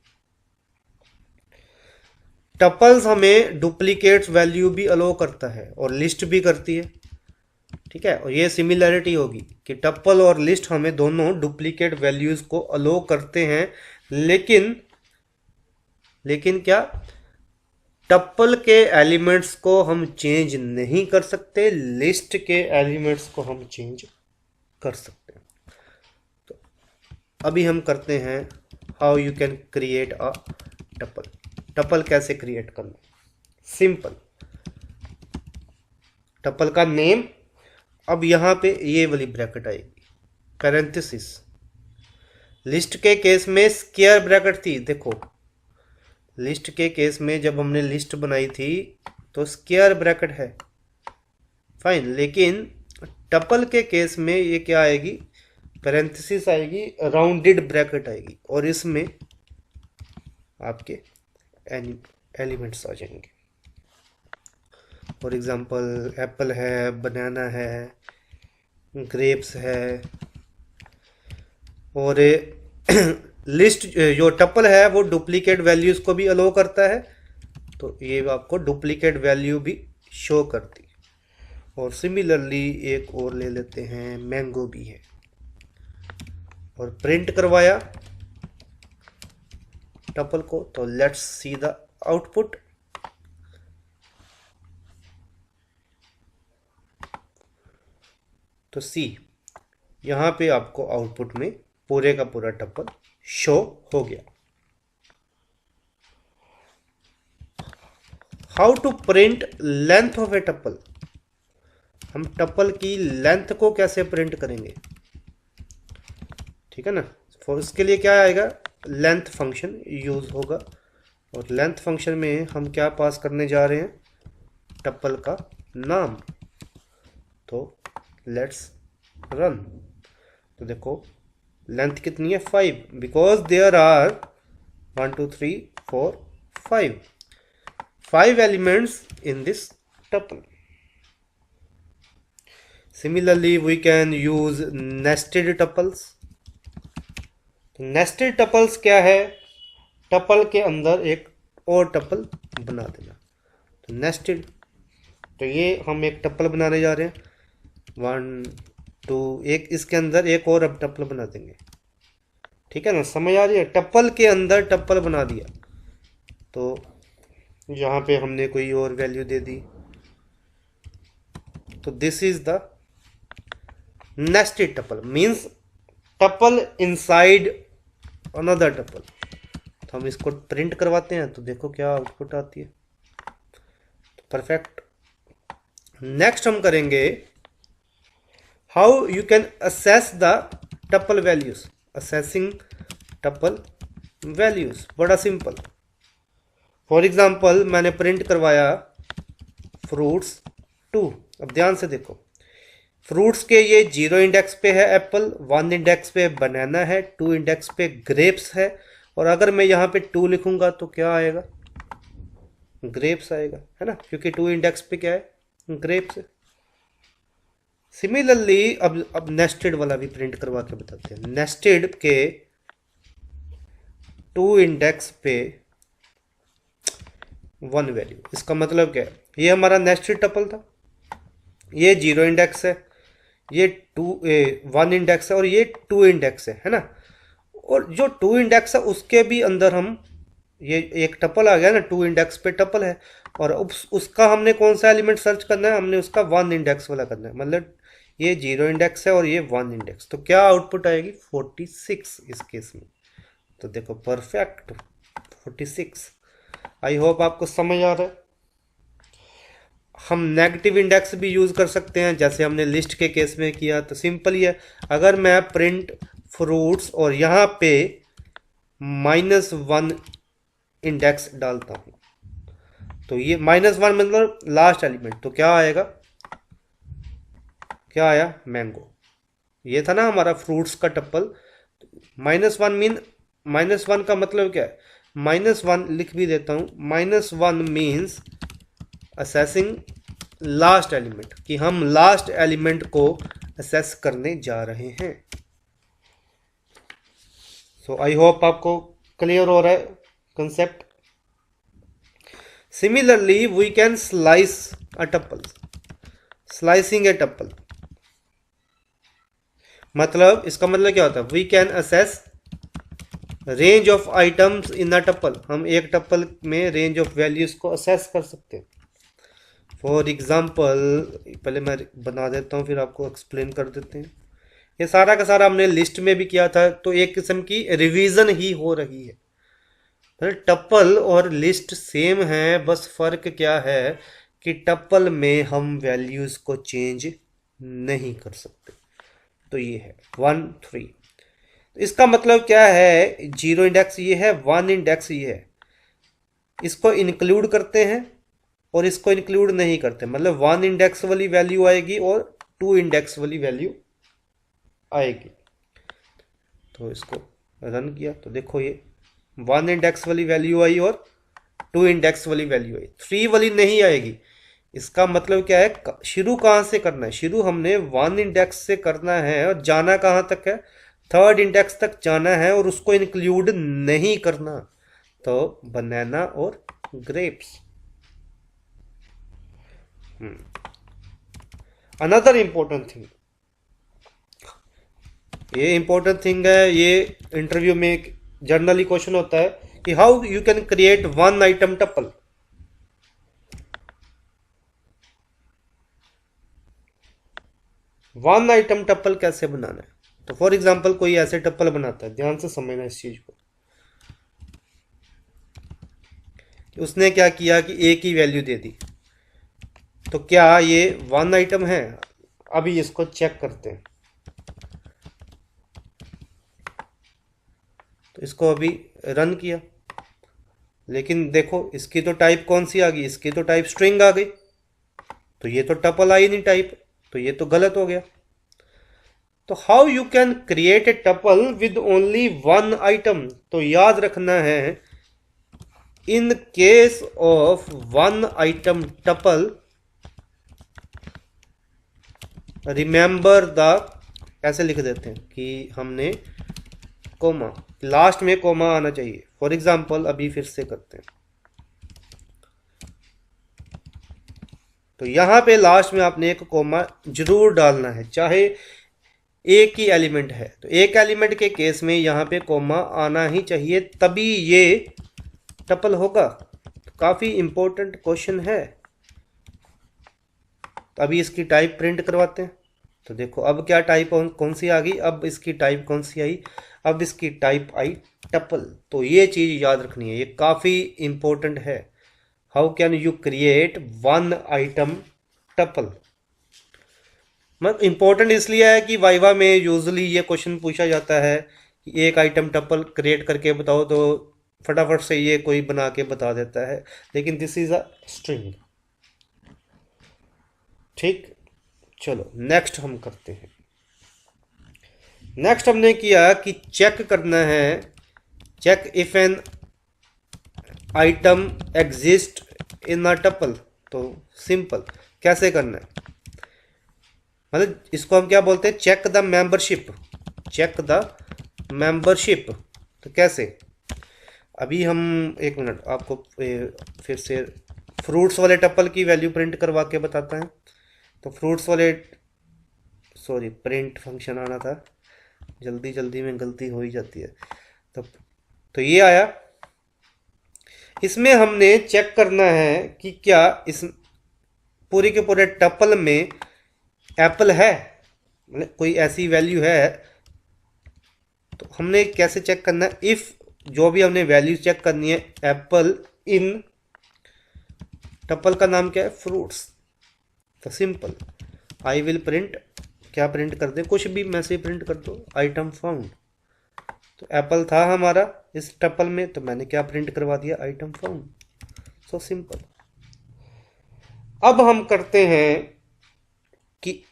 टपल्स हमें डुप्लीकेट्स वैल्यू भी अलो करता है और लिस्ट भी करती है, ठीक है। और ये सिमिलैरिटी होगी कि टप्पल और लिस्ट हमें दोनों डुप्लीकेट वैल्यूज को अलो करते हैं, लेकिन क्या, टप्पल के एलिमेंट्स को हम चेंज नहीं कर सकते, लिस्ट के एलिमेंट्स को हम चेंज कर सकते हैं। तो अभी हम करते हैं how you can create a tuple. Tuple कैसे क्रिएट करना, सिंपल। टप्पल का नेम, अब यहां पे ये वाली ब्रैकेट आएगी, पैरेंथेसिस। लिस्ट के केस में स्क्वायर ब्रैकेट थी, देखो लिस्ट के केस में जब हमने लिस्ट बनाई थी तो स्क्वायर ब्रैकेट है, फाइन। लेकिन टपल के केस में ये क्या आएगी, पैरेंथेसिस आएगी, राउंडेड ब्रैकेट आएगी, और इसमें आपके एलिमेंट्स आ जाएंगे। फॉर एग्जांपल एप्पल है, बनाना है, ग्रेप्स है, और लिस्ट जो टपल है वो डुप्लीकेट वैल्यूज को भी अलो करता है, तो ये आपको डुप्लीकेट वैल्यू भी शो करती है। और सिमिलरली एक और ले लेते हैं, मैंगो भी है, और प्रिंट करवाया टपल को, तो लेट्स सी द आउटपुट। तो सी, यहां पे आपको आउटपुट में पूरे का पूरा टपल शो हो गया। How to print length of a tuple, हम टपल की लेंथ को कैसे प्रिंट करेंगे, ठीक है ना। फॉर इसके लिए क्या आएगा, लेंथ फंक्शन यूज होगा, और लेंथ फंक्शन में हम क्या पास करने जा रहे हैं, टपल का नाम। तो लेट्स रन। तो देखो लेंथ कितनी है, 5, because there are 1 2 3 4 5 elements in this tuple. Similarly, we can use nested tuples. Nested tuples क्या है, टपल के अंदर एक और टपल बना देना, तो नेस्टेड। तो ये हम एक टपल बनाने जा रहे हैं, 1 2, एक इसके अंदर एक और अब टपल बना देंगे, ठीक है ना, समझ आ रही है। टपल के अंदर टपल बना दिया, तो यहाँ पे हमने कोई और वैल्यू दे दी, तो this is the nested tuple, means tuple inside another tuple. तो हम इसको प्रिंट करवाते हैं, तो देखो क्या आउटपुट आती है, तो परफेक्ट। नेक्स्ट हम करेंगे how you can assess the tuple values, assessing tuple values, बड़ा सिंपल। फॉर एग्जांपल मैंने प्रिंट करवाया फ्रूट्स 2, अब ध्यान से देखो, फ्रूट्स के ये 0 इंडेक्स पे है एप्पल, 1 इंडेक्स पे बनाना है, 2 इंडेक्स पे ग्रेप्स है, और अगर मैं यहाँ पे 2 लिखूंगा तो क्या आएगा, ग्रेप्स आएगा, है ना, क्योंकि 2 इंडेक्स पे क्या है, ग्रेप्स है। सिमिलरली अब नेस्टेड वाला भी प्रिंट करवा के बताते हैं। नेस्टेड के 2 इंडेक्स पे 1 वैल्यू, इसका मतलब क्या है, ये हमारा नेस्टेड टपल था, ये 0 इंडेक्स है, ये 1 इंडेक्स है, और ये 2 इंडेक्स है ना। और जो 2 इंडेक्स है उसके भी अंदर हम, ये एक टपल आ गया ना, 2 इंडेक्स पे टपल है, और उसका हमने कौन सा एलिमेंट सर्च करना है, हमने उसका 1 इंडेक्स वाला करना है, मतलब ये 0 इंडेक्स है और ये 1 इंडेक्स, तो क्या आउटपुट आएगी, 46 इस केस में। तो देखो परफेक्ट 46। आई होप आपको समझ आ रहा है। हम नेगेटिव इंडेक्स भी यूज कर सकते हैं, जैसे हमने लिस्ट के केस में किया, तो सिंपल ही है। अगर मैं प्रिंट फ्रूट्स और यहाँ पे -1 इंडेक्स डालता हूँ, तो ये -1 मतलब लास्ट एलिमेंट, तो क्या आएगा, क्या आया, मैंगो। ये था ना हमारा फ्रूट्स का टप्पल। -1 मीन, -1 का मतलब क्या है, -1 लिख भी देता हूँ, -1 मीन्स असेसिंग लास्ट एलिमेंट, कि हम लास्ट एलिमेंट को असेस करने जा रहे हैं। सो आई होप आपको क्लियर हो रहा है concept. Similarly we can slice a tuple. Slicing a tuple मतलब इसका मतलब क्या होता है, we can access range of items in a tuple. हम एक टप्पल में रेंज ऑफ वैल्यूज को असेस कर सकते हैं। फॉर एग्जाम्पल पहले मैं बना देता हूँ फिर आपको एक्सप्लेन कर देते हैं। ये सारा का सारा हमने लिस्ट में भी किया था, तो एक किस्म की रिवीजन ही हो रही है। टप्पल और लिस्ट सेम है, बस फर्क क्या है कि टप्पल में हम वैल्यूज को चेंज नहीं कर सकते। तो ये है 1 3। इसका मतलब क्या है, 0 इंडेक्स ये है, 1 इंडेक्स ये है। इसको इंक्लूड करते हैं और इसको इंक्लूड नहीं करते, मतलब 1 इंडेक्स वाली वैल्यू आएगी और 2 इंडेक्स वाली वैल्यू आएगी। तो इसको रन किया तो देखो ये 1 इंडेक्स वाली वैल्यू आई और 2 इंडेक्स वाली वैल्यू आई, 3 वाली नहीं आएगी। इसका मतलब क्या है, शुरू कहाँ से करना है, शुरू हमने 1 इंडेक्स से करना है और जाना कहाँ तक है, 3rd इंडेक्स तक जाना है और उसको इंक्लूड नहीं करना। तो बनाना और ग्रेप्स। अनदर इंपॉर्टेंट थिंग, ये इंपॉर्टेंट थिंग है, ये इंटरव्यू में जनरली क्वेश्चन होता है कि how you can create 1 item tuple. One item tuple कैसे बनाना है, तो फॉर एग्जांपल कोई ऐसे टप्पल बनाता है, ध्यान से समझना इस चीज को। उसने क्या किया कि ए की वैल्यू दे दी, तो क्या ये 1 आइटम है। अभी इसको चेक करते हैं, तो इसको अभी रन किया, लेकिन देखो इसकी तो टाइप कौन सी आ गई, इसकी तो टाइप स्ट्रिंग आ गई, तो ये तो टप्पल आई नहीं टाइप, तो ये तो गलत हो गया। तो how you can create a tuple with only 1 item, तो याद रखना है in case of 1 item tuple remember the, ऐसे लिख देते हैं कि हमने कोमा, लास्ट में कोमा आना चाहिए। फॉर एग्जांपल अभी फिर से करते हैं, तो यहां पे लास्ट में आपने एक कोमा जरूर डालना है, चाहे एक ही एलिमेंट है, तो एक एलिमेंट के केस में यहां पे कोमा आना ही चाहिए, तभी ये टप्पल होगा। तो काफी इंपॉर्टेंट क्वेश्चन है। तो अभी इसकी टाइप प्रिंट करवाते हैं, तो देखो अब क्या टाइप कौन सी आ गई, अब इसकी टाइप कौन सी आई, अब इसकी टाइप आई टप्पल। तो ये चीज याद रखनी है, ये काफी इंपॉर्टेंट है। How can you create 1 item tuple. मतलब इंपॉर्टेंट इसलिए है कि वाइवा में यूजुअली ये क्वेश्चन पूछा जाता है कि एक आइटम टप्पल क्रिएट करके बताओ, तो फटाफट से ये कोई बना के बता देता है, लेकिन दिस इज अ स्ट्रिंग। ठीक, चलो नेक्स्ट हम करते हैं। नेक्स्ट हमने किया कि चेक करना है, check if an item exist in a tuple. तो सिंपल कैसे करना है, मतलब इसको हम क्या बोलते हैं, check the membership. Check the membership, तो कैसे, अभी हम एक मिनट आपको फिर से फ्रूट्स वाले टप्पल की वैल्यू प्रिंट करवा के बताता है। तो फ्रूट्स वाले, सॉरी प्रिंट फंक्शन आना था, जल्दी जल्दी में गलती हो ही जाती है। तो ये आया, इसमें हमने चेक करना है कि क्या इस पूरे के पूरे टप्पल में एप्पल है, मतलब कोई ऐसी वैल्यू है। तो हमने कैसे चेक करना है, इफ जो भी हमने वैल्यू चेक करनी है, एप्पल इन टप्पल का नाम क्या है, फ्रूट्स। तो सिंपल आई विल प्रिंट, क्या प्रिंट कर दे, कुछ भी मैसेज प्रिंट कर दो, आइटम फाउंड। तो एप्पल था हमारा इस टप्पल में, तो मैंने क्या प्रिंट करवा दिया, आइटम फाउंड। So simple. अब हम करते हैं कि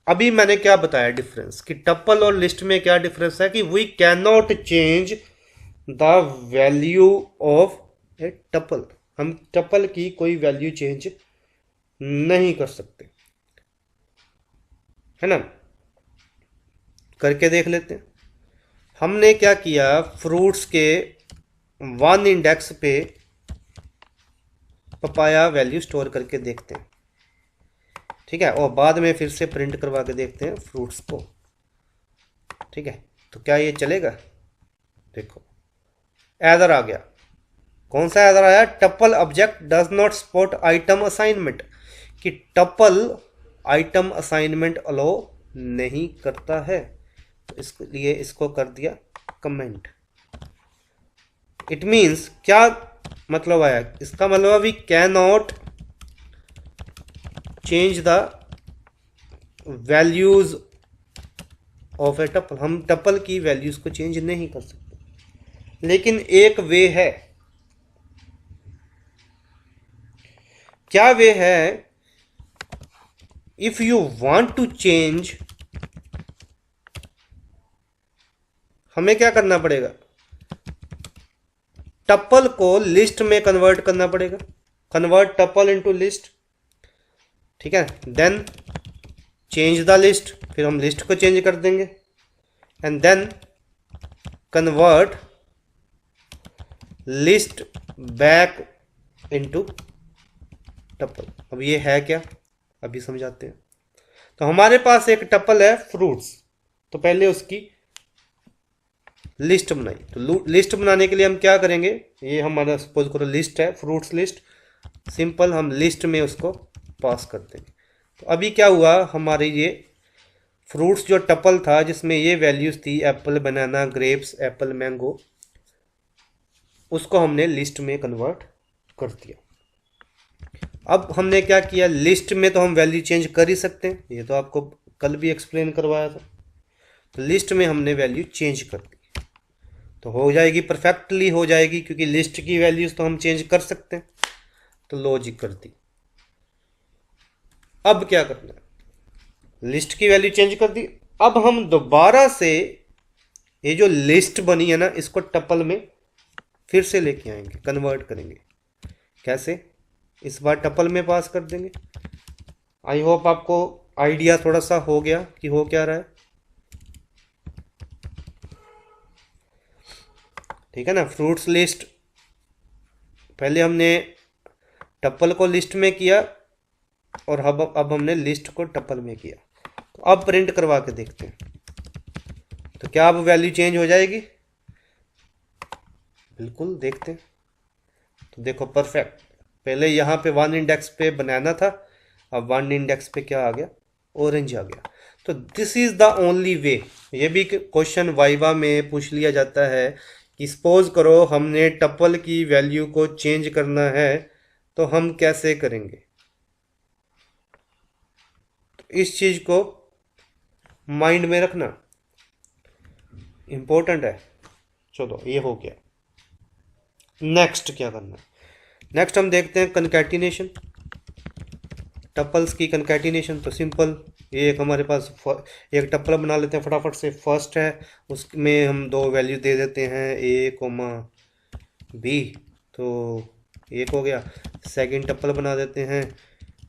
अभी मैंने क्या बताया डिफरेंस, कि टप्पल और लिस्ट में क्या डिफरेंस है, कि we can not change the value of a tuple. हम टप्पल की कोई वैल्यू चेंज नहीं कर सकते, है ना। करके देख लेते हैं। हमने क्या किया, फ्रूट्स के 1 इंडेक्स पे पपाया वैल्यू स्टोर करके देखते हैं, ठीक है, और बाद में फिर से प्रिंट करवा के देखते हैं फ्रूट्स को, ठीक है। तो क्या ये चलेगा? देखो एरर आ गया। कौन सा एरर आया? Tuple object does not support item assignment, कि टपल आइटम असाइनमेंट अलो नहीं करता है, तो इसलिए इसको कर दिया कमेंट। इट मीन्स क्या मतलब आया? इसका मतलब we can not change the values of a tuple, हम टपल की वैल्यूज को चेंज नहीं कर सकते। लेकिन एक वे है। क्या वे है? If you want to change, हमें क्या करना पड़ेगा? टपल को लिस्ट में कन्वर्ट करना पड़ेगा, कन्वर्ट टपल इनटू लिस्ट, ठीक है। देन चेंज द लिस्ट, फिर हम लिस्ट को चेंज कर देंगे, and then convert list back into tuple. अब ये है क्या, अभी समझाते हैं। तो हमारे पास एक टपल है फ्रूट्स, तो पहले उसकी लिस्ट बनाई। तो लिस्ट बनाने के लिए हम क्या करेंगे, ये हमारा सपोज करो लिस्ट है, फ्रूट्स लिस्ट, सिंपल हम लिस्ट में उसको पास कर देंगे। तो अभी क्या हुआ, हमारे ये फ्रूट्स जो टपल था जिसमें ये वैल्यूज थी एप्पल, बनाना, ग्रेप्स, एप्पल, मैंगो, उसको हमने लिस्ट में कन्वर्ट कर दिया। अब हमने क्या किया, लिस्ट में तो हम वैल्यू चेंज कर ही सकते हैं, ये तो आपको कल भी एक्सप्लेन करवाया था। तो लिस्ट में हमने वैल्यू चेंज कर दी, तो हो जाएगी, परफेक्टली हो जाएगी, क्योंकि लिस्ट की वैल्यूज तो हम चेंज कर सकते हैं। तो लॉजिक कर दी। अब क्या करना है, लिस्ट की वैल्यू चेंज कर दी। अब हम दोबारा से ये जो लिस्ट बनी है ना, इसको टपल में फिर से लेके आएंगे, कन्वर्ट करेंगे। कैसे? इस बार टपल में पास कर देंगे। आई होप आपको आइडिया थोड़ा सा हो गया कि हो क्या रहा है, ठीक है ना। फ्रूट्स लिस्ट, पहले हमने टपल को लिस्ट में किया, और अब हमने लिस्ट को टपल में किया। तो अब प्रिंट करवा के देखते हैं, तो क्या अब वैल्यू चेंज हो जाएगी? बिल्कुल, देखते हैं। तो देखो परफेक्ट, पहले यहाँ पे 1 इंडेक्स पे बनाना था, अब 1 इंडेक्स पे क्या आ गया, ऑरेंज आ गया। तो this is the only way. ये भी क्वेश्चन वाइवा में पूछ लिया जाता है कि सपोज करो हमने टपल की वैल्यू को चेंज करना है, तो हम कैसे करेंगे। तो इस चीज को माइंड में रखना इंपॉर्टेंट है। चलो ये हो गया। नेक्स्ट क्या करना है, नेक्स्ट हम देखते हैं कंकैटिनेशन, टपल्स की कंकैटिनेशन। तो सिंपल, ये एक हमारे पास एक टपल बना लेते हैं फटाफट से। फर्स्ट है, उसमें हम 2 वैल्यू दे देते हैं, ए कोमा बी, तो एक हो गया। सेकंड टपल बना देते हैं,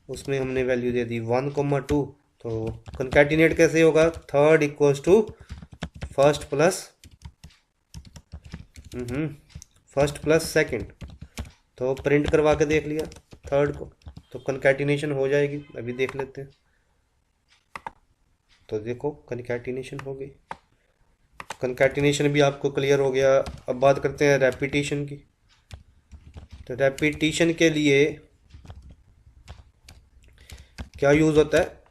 उसमें हमने वैल्यू दे दी 1 कोमा 2। तो कंकैटिनेट कैसे होगा, third equals to first plus second. तो प्रिंट करवा के देख लिया थर्ड को, तो कंकैटिनेशन हो जाएगी। अभी देख लेते हैं, तो देखो कंकैटिनेशन हो गई। कंकैटिनेशन भी आपको क्लियर हो गया। अब बात करते हैं रेपिटेशन की। तो रेपिटेशन के लिए क्या यूज़ होता है,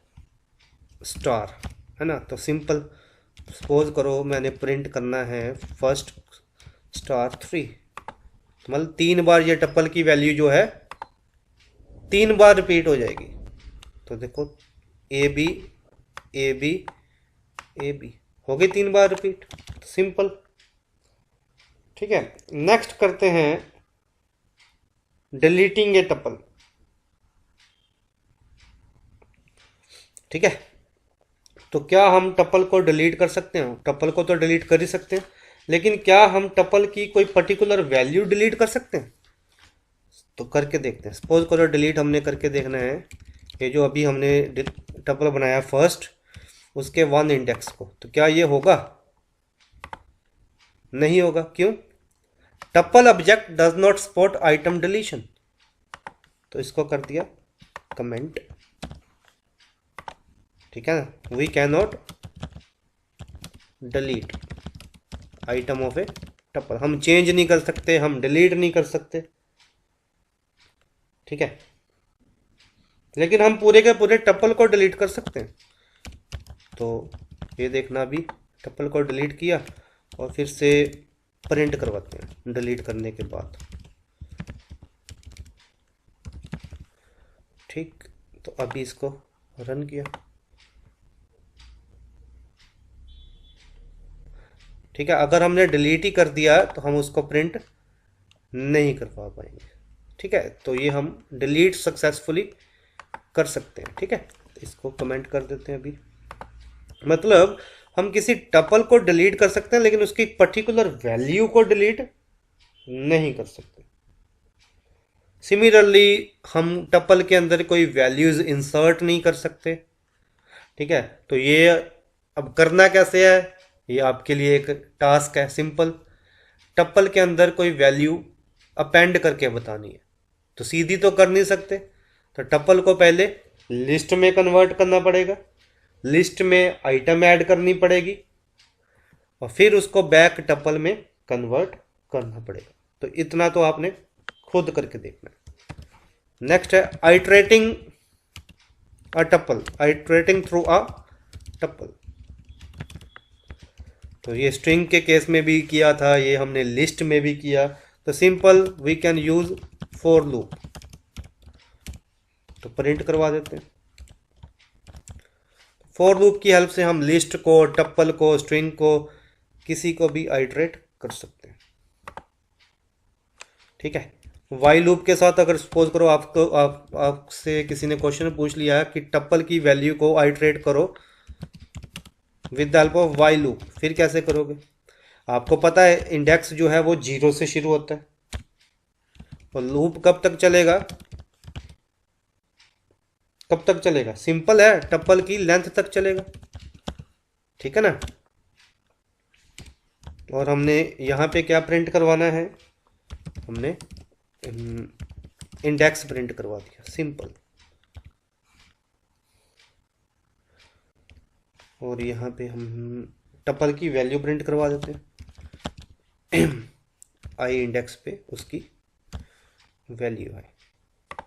स्टार, है ना। तो सिंपल, सपोज करो मैंने प्रिंट करना है फर्स्ट स्टार 3, मतलब 3 बार ये टपल की वैल्यू जो है 3 बार रिपीट हो जाएगी। तो देखो A B A B A B हो गई 3 बार रिपीट, सिंपल, ठीक है। नेक्स्ट करते हैं डिलीटिंग ए टपल, ठीक है। तो क्या हम टपल को डिलीट कर सकते हैं? टपल को तो डिलीट कर ही सकते हैं, लेकिन क्या हम टपल की कोई पर्टिकुलर वैल्यू डिलीट कर सकते हैं? तो करके देखते हैं। सपोज करो डिलीट हमने करके देखना है, ये जो अभी हमने टपल बनाया फर्स्ट, उसके 1 इंडेक्स को, तो क्या ये होगा? नहीं होगा, क्यों? Tuple object does not support item deletion. तो इसको कर दिया कमेंट, ठीक है ना। We can not delete item of a tuple, हम चेंज नहीं कर सकते, हम डिलीट नहीं कर सकते, ठीक है। लेकिन हम पूरे के पूरे टपल को डिलीट कर सकते हैं। तो ये देखना, अभी टपल को डिलीट किया और फिर से प्रिंट करवाते हैं डिलीट करने के बाद, ठीक। तो अभी इसको रन किया, ठीक है। अगर हमने डिलीट ही कर दिया तो हम उसको प्रिंट नहीं करवा पाएंगे, ठीक है। तो ये हम डिलीट सक्सेसफुली कर सकते हैं, ठीक है। तो इसको कमेंट कर देते हैं अभी। मतलब हम किसी टपल को डिलीट कर सकते हैं लेकिन उसकी पर्टिकुलर वैल्यू को डिलीट नहीं कर सकते। सिमिलरली हम टपल के अंदर कोई वैल्यूज इंसर्ट नहीं कर सकते, ठीक है। तो ये अब करना कैसे है, ये आपके लिए एक टास्क है सिंपल। टपल के अंदर कोई वैल्यू अपेंड करके बतानी है। तो सीधी तो कर नहीं सकते, तो टपल को पहले लिस्ट में कन्वर्ट करना पड़ेगा, लिस्ट में आइटम ऐड करनी पड़ेगी और फिर उसको बैक टपल में कन्वर्ट करना पड़ेगा। तो इतना तो आपने खुद करके देखना है। नेक्स्ट है iterating a tuple, iterating through a tuple. तो ये स्ट्रिंग के केस में भी किया था, ये हमने लिस्ट में भी किया। तो simple we can use for loop. तो प्रिंट करवा देते हैं। फॉर लूप की हेल्प से हम लिस्ट को, टप्पल को, स्ट्रिंग को, किसी को भी आइटरेट कर सकते हैं, ठीक है। वाइल लूप के साथ अगर सपोज करो आपसे किसी ने क्वेश्चन पूछ लिया कि टप्पल की वैल्यू को आइटरेट करो with the help of while loop, फिर कैसे करोगे? आपको पता है इंडेक्स जो है वो 0 से शुरू होता है और लूप कब तक चलेगा, कब तक चलेगा? सिंपल है, टप्पल की लेंथ तक चलेगा, ठीक है ना। और हमने यहाँ पे क्या प्रिंट करवाना है, हमने इंडेक्स प्रिंट करवा दिया, सिंपल। और यहाँ पे हम टप्पल की वैल्यू प्रिंट करवा देते हैं आई इंडेक्स पे उसकी वैल्यू है।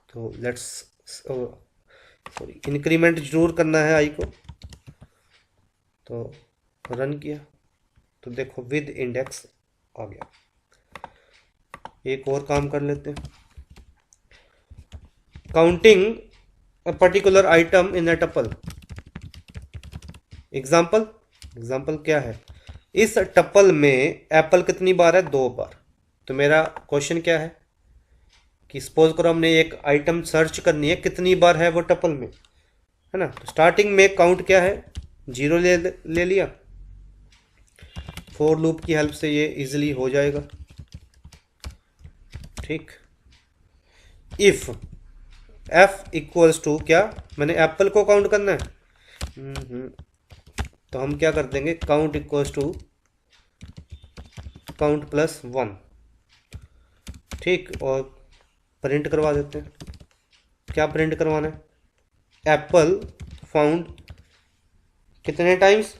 तो लेट्स सॉरी इंक्रीमेंट जरूर करना है आई को। तो रन किया तो देखो विद इंडेक्स आ गया। एक और काम कर लेते हैं, counting a particular item in a tuple. Example क्या है, इस टपल में एप्पल कितनी बार है? 2 बार। तो मेरा क्वेश्चन क्या है कि सपोज करो हमने एक आइटम सर्च करनी है, कितनी बार है वो टपल में, है ना। तो स्टार्टिंग में काउंट क्या है, 0 ले लिया। फॉर लूप की हेल्प से ये इजीली हो जाएगा, ठीक। इफ एफ इक्वल्स टू क्या, मैंने एप्पल को काउंट करना है, तो हम क्या कर देंगे, count equals to count plus 1, ठीक। और प्रिंट करवा देते हैं। क्या प्रिंट करवाना है, एप्पल फाउंड कितने times,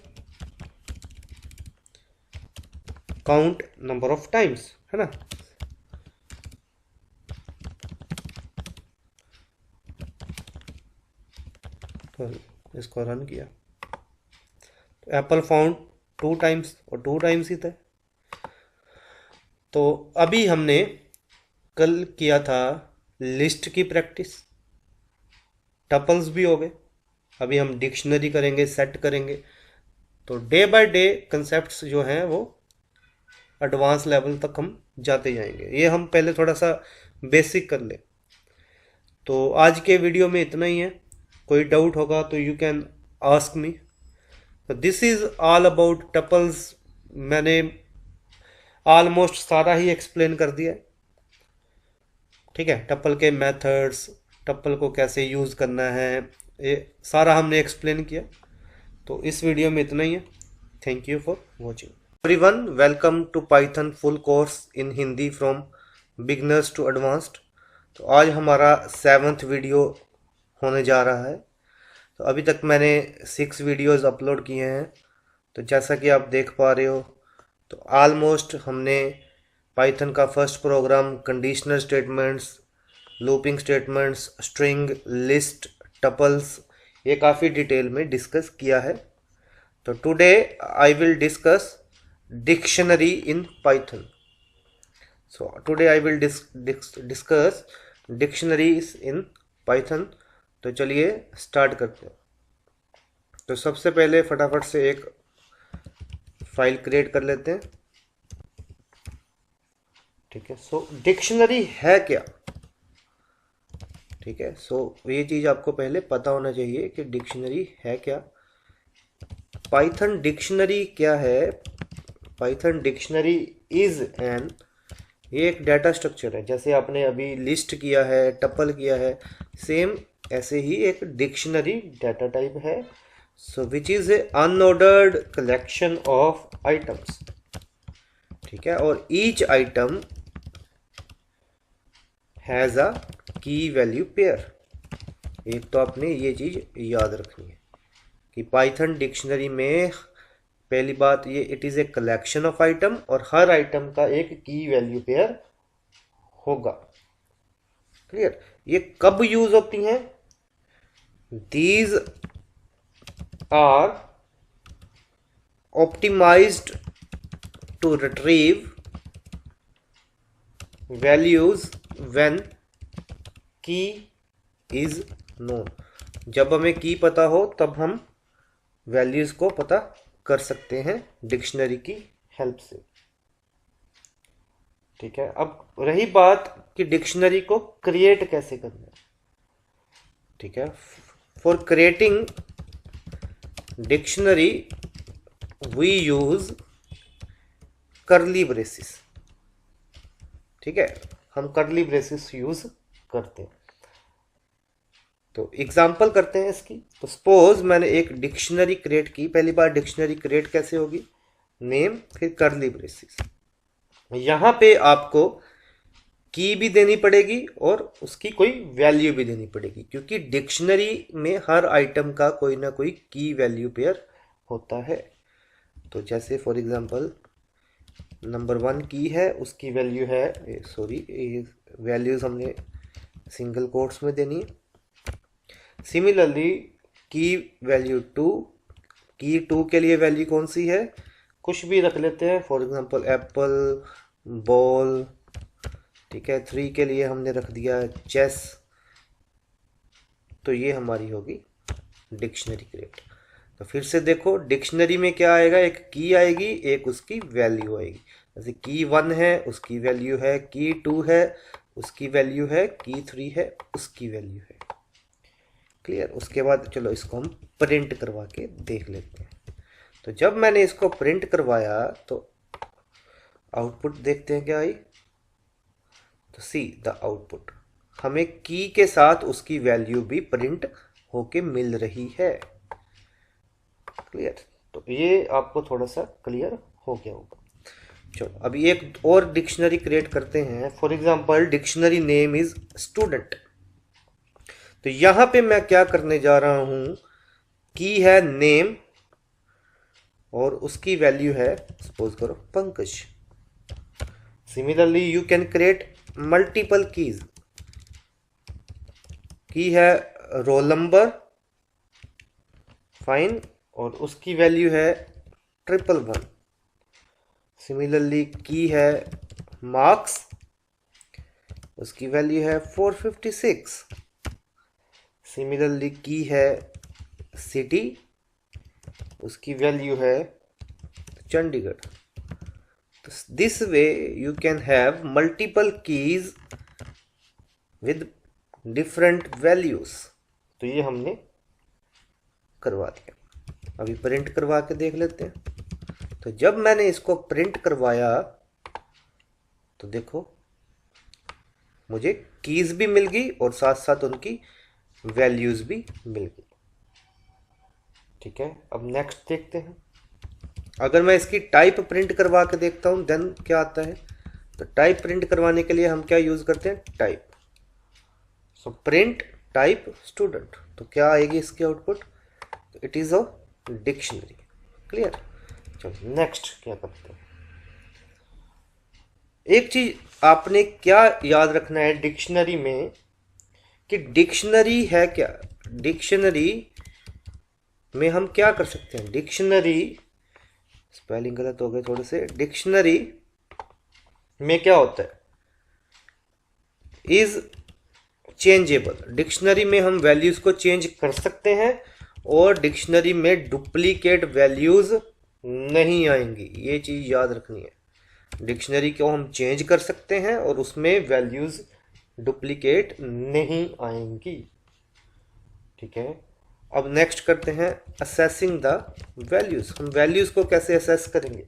count number of times, है ना। तो इसको रन किया तो एप्पल फाउंड 2 टाइम्स और 2 टाइम्स ही था। तो अभी हमने कल किया था लिस्ट की प्रैक्टिस, टपल्स भी हो गए, अभी हम डिक्शनरी करेंगे, सेट करेंगे। तो डे बाय डे कंसेप्ट्स जो हैं वो एडवांस लेवल तक हम जाते जाएंगे। ये हम पहले थोड़ा सा बेसिक कर ले। तो आज के वीडियो में इतना ही है, कोई डाउट होगा तो यू कैन आस्क मी। तो this is all about tuples, मैंने ऑलमोस्ट सारा ही एक्सप्लेन कर दिया है, ठीक है। टप्पल के मेथड्स, टप्पल को कैसे यूज़ करना है, ये सारा हमने एक्सप्लेन किया। तो इस वीडियो में इतना ही है। Thank you for watching. Everyone, welcome to Python full course in Hindi from beginners to advanced. तो आज हमारा 7th वीडियो होने जा रहा है। तो अभी तक मैंने 6 वीडियोस अपलोड किए हैं। तो जैसा कि आप देख पा रहे हो, तो ऑलमोस्ट हमने पाइथन का first program, conditional statements, looping statements, string, list, tuples, ये काफ़ी डिटेल में डिस्कस किया है। तो today I will discuss dictionary in Python. So today I will discuss dictionaries in Python. तो चलिए स्टार्ट करते हैं। तो सबसे पहले फटाफट से एक फाइल क्रिएट कर लेते हैं। ठीक है, सो डिक्शनरी है क्या? ठीक है, सो ये चीज आपको पहले पता होना चाहिए कि डिक्शनरी है क्या। पाइथन डिक्शनरी क्या है? पाइथन डिक्शनरी इज एन, ये एक डाटा स्ट्रक्चर है। जैसे आपने अभी लिस्ट किया है, टपल किया है, सेम ऐसे ही एक डिक्शनरी डाटा टाइप है। So which is a unordered collection of items. ठीक है, और ईच आइटम हैज अ की वैल्यू पेयर। एक तो आपने ये चीज याद रखनी है कि पाइथन डिक्शनरी में पहली बात ये, it is a collection of item और हर आइटम का एक की वैल्यू पेयर होगा। क्लियर? ये कब यूज होती हैं? These are optimized to retrieve values when key is known. जब हमें की पता हो तब हम वैल्यूज को पता कर सकते हैं डिक्शनरी की हेल्प से। ठीक है, अब रही बात कि डिक्शनरी को क्रिएट कैसे करना है। ठीक है, for creating dictionary we use curly braces. ठीक है, हम कर्ली ब्रेसिस यूज करते हैं। तो एग्जाम्पल करते हैं इसकी। तो सपोज मैंने एक डिक्शनरी क्रिएट की। पहली बार डिक्शनरी क्रिएट कैसे होगी? नेम फिर कर्ली ब्रेसिस। यहां पे आपको की भी देनी पड़ेगी और उसकी कोई वैल्यू भी देनी पड़ेगी, क्योंकि डिक्शनरी में हर आइटम का कोई ना कोई की वैल्यू पेयर होता है। तो जैसे फॉर एग्जांपल नंबर 1 की है, उसकी वैल्यू है, सॉरी वैल्यूज हमने सिंगल कोट्स में देनी है। सिमिलरली की वैल्यू 2, की 2 के लिए वैल्यू कौन सी है? कुछ भी रख लेते हैं, फॉर एग्जांपल एप्पल, बॉल। ठीक है, 3 के लिए हमने रख दिया चेस। तो ये हमारी होगी डिक्शनरी क्रिएट। तो फिर से देखो, डिक्शनरी में क्या आएगा? एक की आएगी, एक उसकी वैल्यू आएगी। जैसे की 1 है, उसकी वैल्यू है, की 2 है, उसकी वैल्यू है, की 3 है, उसकी वैल्यू है। क्लियर? उसके बाद चलो इसको हम प्रिंट करवा के देख लेते हैं। तो जब मैंने इसको प्रिंट करवाया तो आउटपुट देखते हैं क्या आई। तो सी द आउटपुट, हमें की के साथ उसकी वैल्यू भी प्रिंट होके मिल रही है। क्लियर? तो ये आपको थोड़ा सा क्लियर हो गया होगा। चलो अभी एक और डिक्शनरी क्रिएट करते हैं। For example dictionary name is student. तो यहां पे मैं क्या करने जा रहा हूं? की है नेम और उसकी वैल्यू है सपोज करो Pankaj. Similarly you can create multiple keys. की है रोल नंबर, फाइन, और उसकी वैल्यू है 111। सिमिलरली की है मार्क्स, उसकी वैल्यू है 456। सिमिलरली की है सिटी, उसकी वैल्यू है चंडीगढ़। तो this way you can have multiple keys with different values. तो ये हमने करवा दिया। अभी प्रिंट करवा के देख लेते हैं। तो जब मैंने इसको प्रिंट करवाया तो देखो मुझे कीज भी मिल गई और साथ साथ उनकी वैल्यूज भी मिल गई। ठीक है, अब नेक्स्ट देखते हैं। अगर मैं इसकी टाइप प्रिंट करवा के देखता हूँ देन क्या आता है। तो टाइप प्रिंट करवाने के लिए हम क्या यूज करते हैं, type. So print type student, तो क्या आएगी इसकी output, it is a dictionary. Clear. चलो नेक्स्ट क्या करते हैं। एक चीज आपने क्या याद रखना है डिक्शनरी में, कि डिक्शनरी है क्या। डिक्शनरी में हम क्या कर सकते हैं, डिक्शनरी, स्पेलिंग गलत हो गए थोड़े से, डिक्शनरी में क्या होता है, इज चेंजेबल। डिक्शनरी में हम वैल्यूज को चेंज कर सकते हैं और डिक्शनरी में डुप्लीकेट वैल्यूज नहीं आएंगी, ये चीज याद रखनी है। डिक्शनरी को हम चेंज कर सकते हैं और उसमें वैल्यूज डुप्लीकेट नहीं आएंगी। ठीक है। अब नेक्स्ट करते हैं असेसिंग द वैल्यूज। हम वैल्यूज को कैसे असेस करेंगे।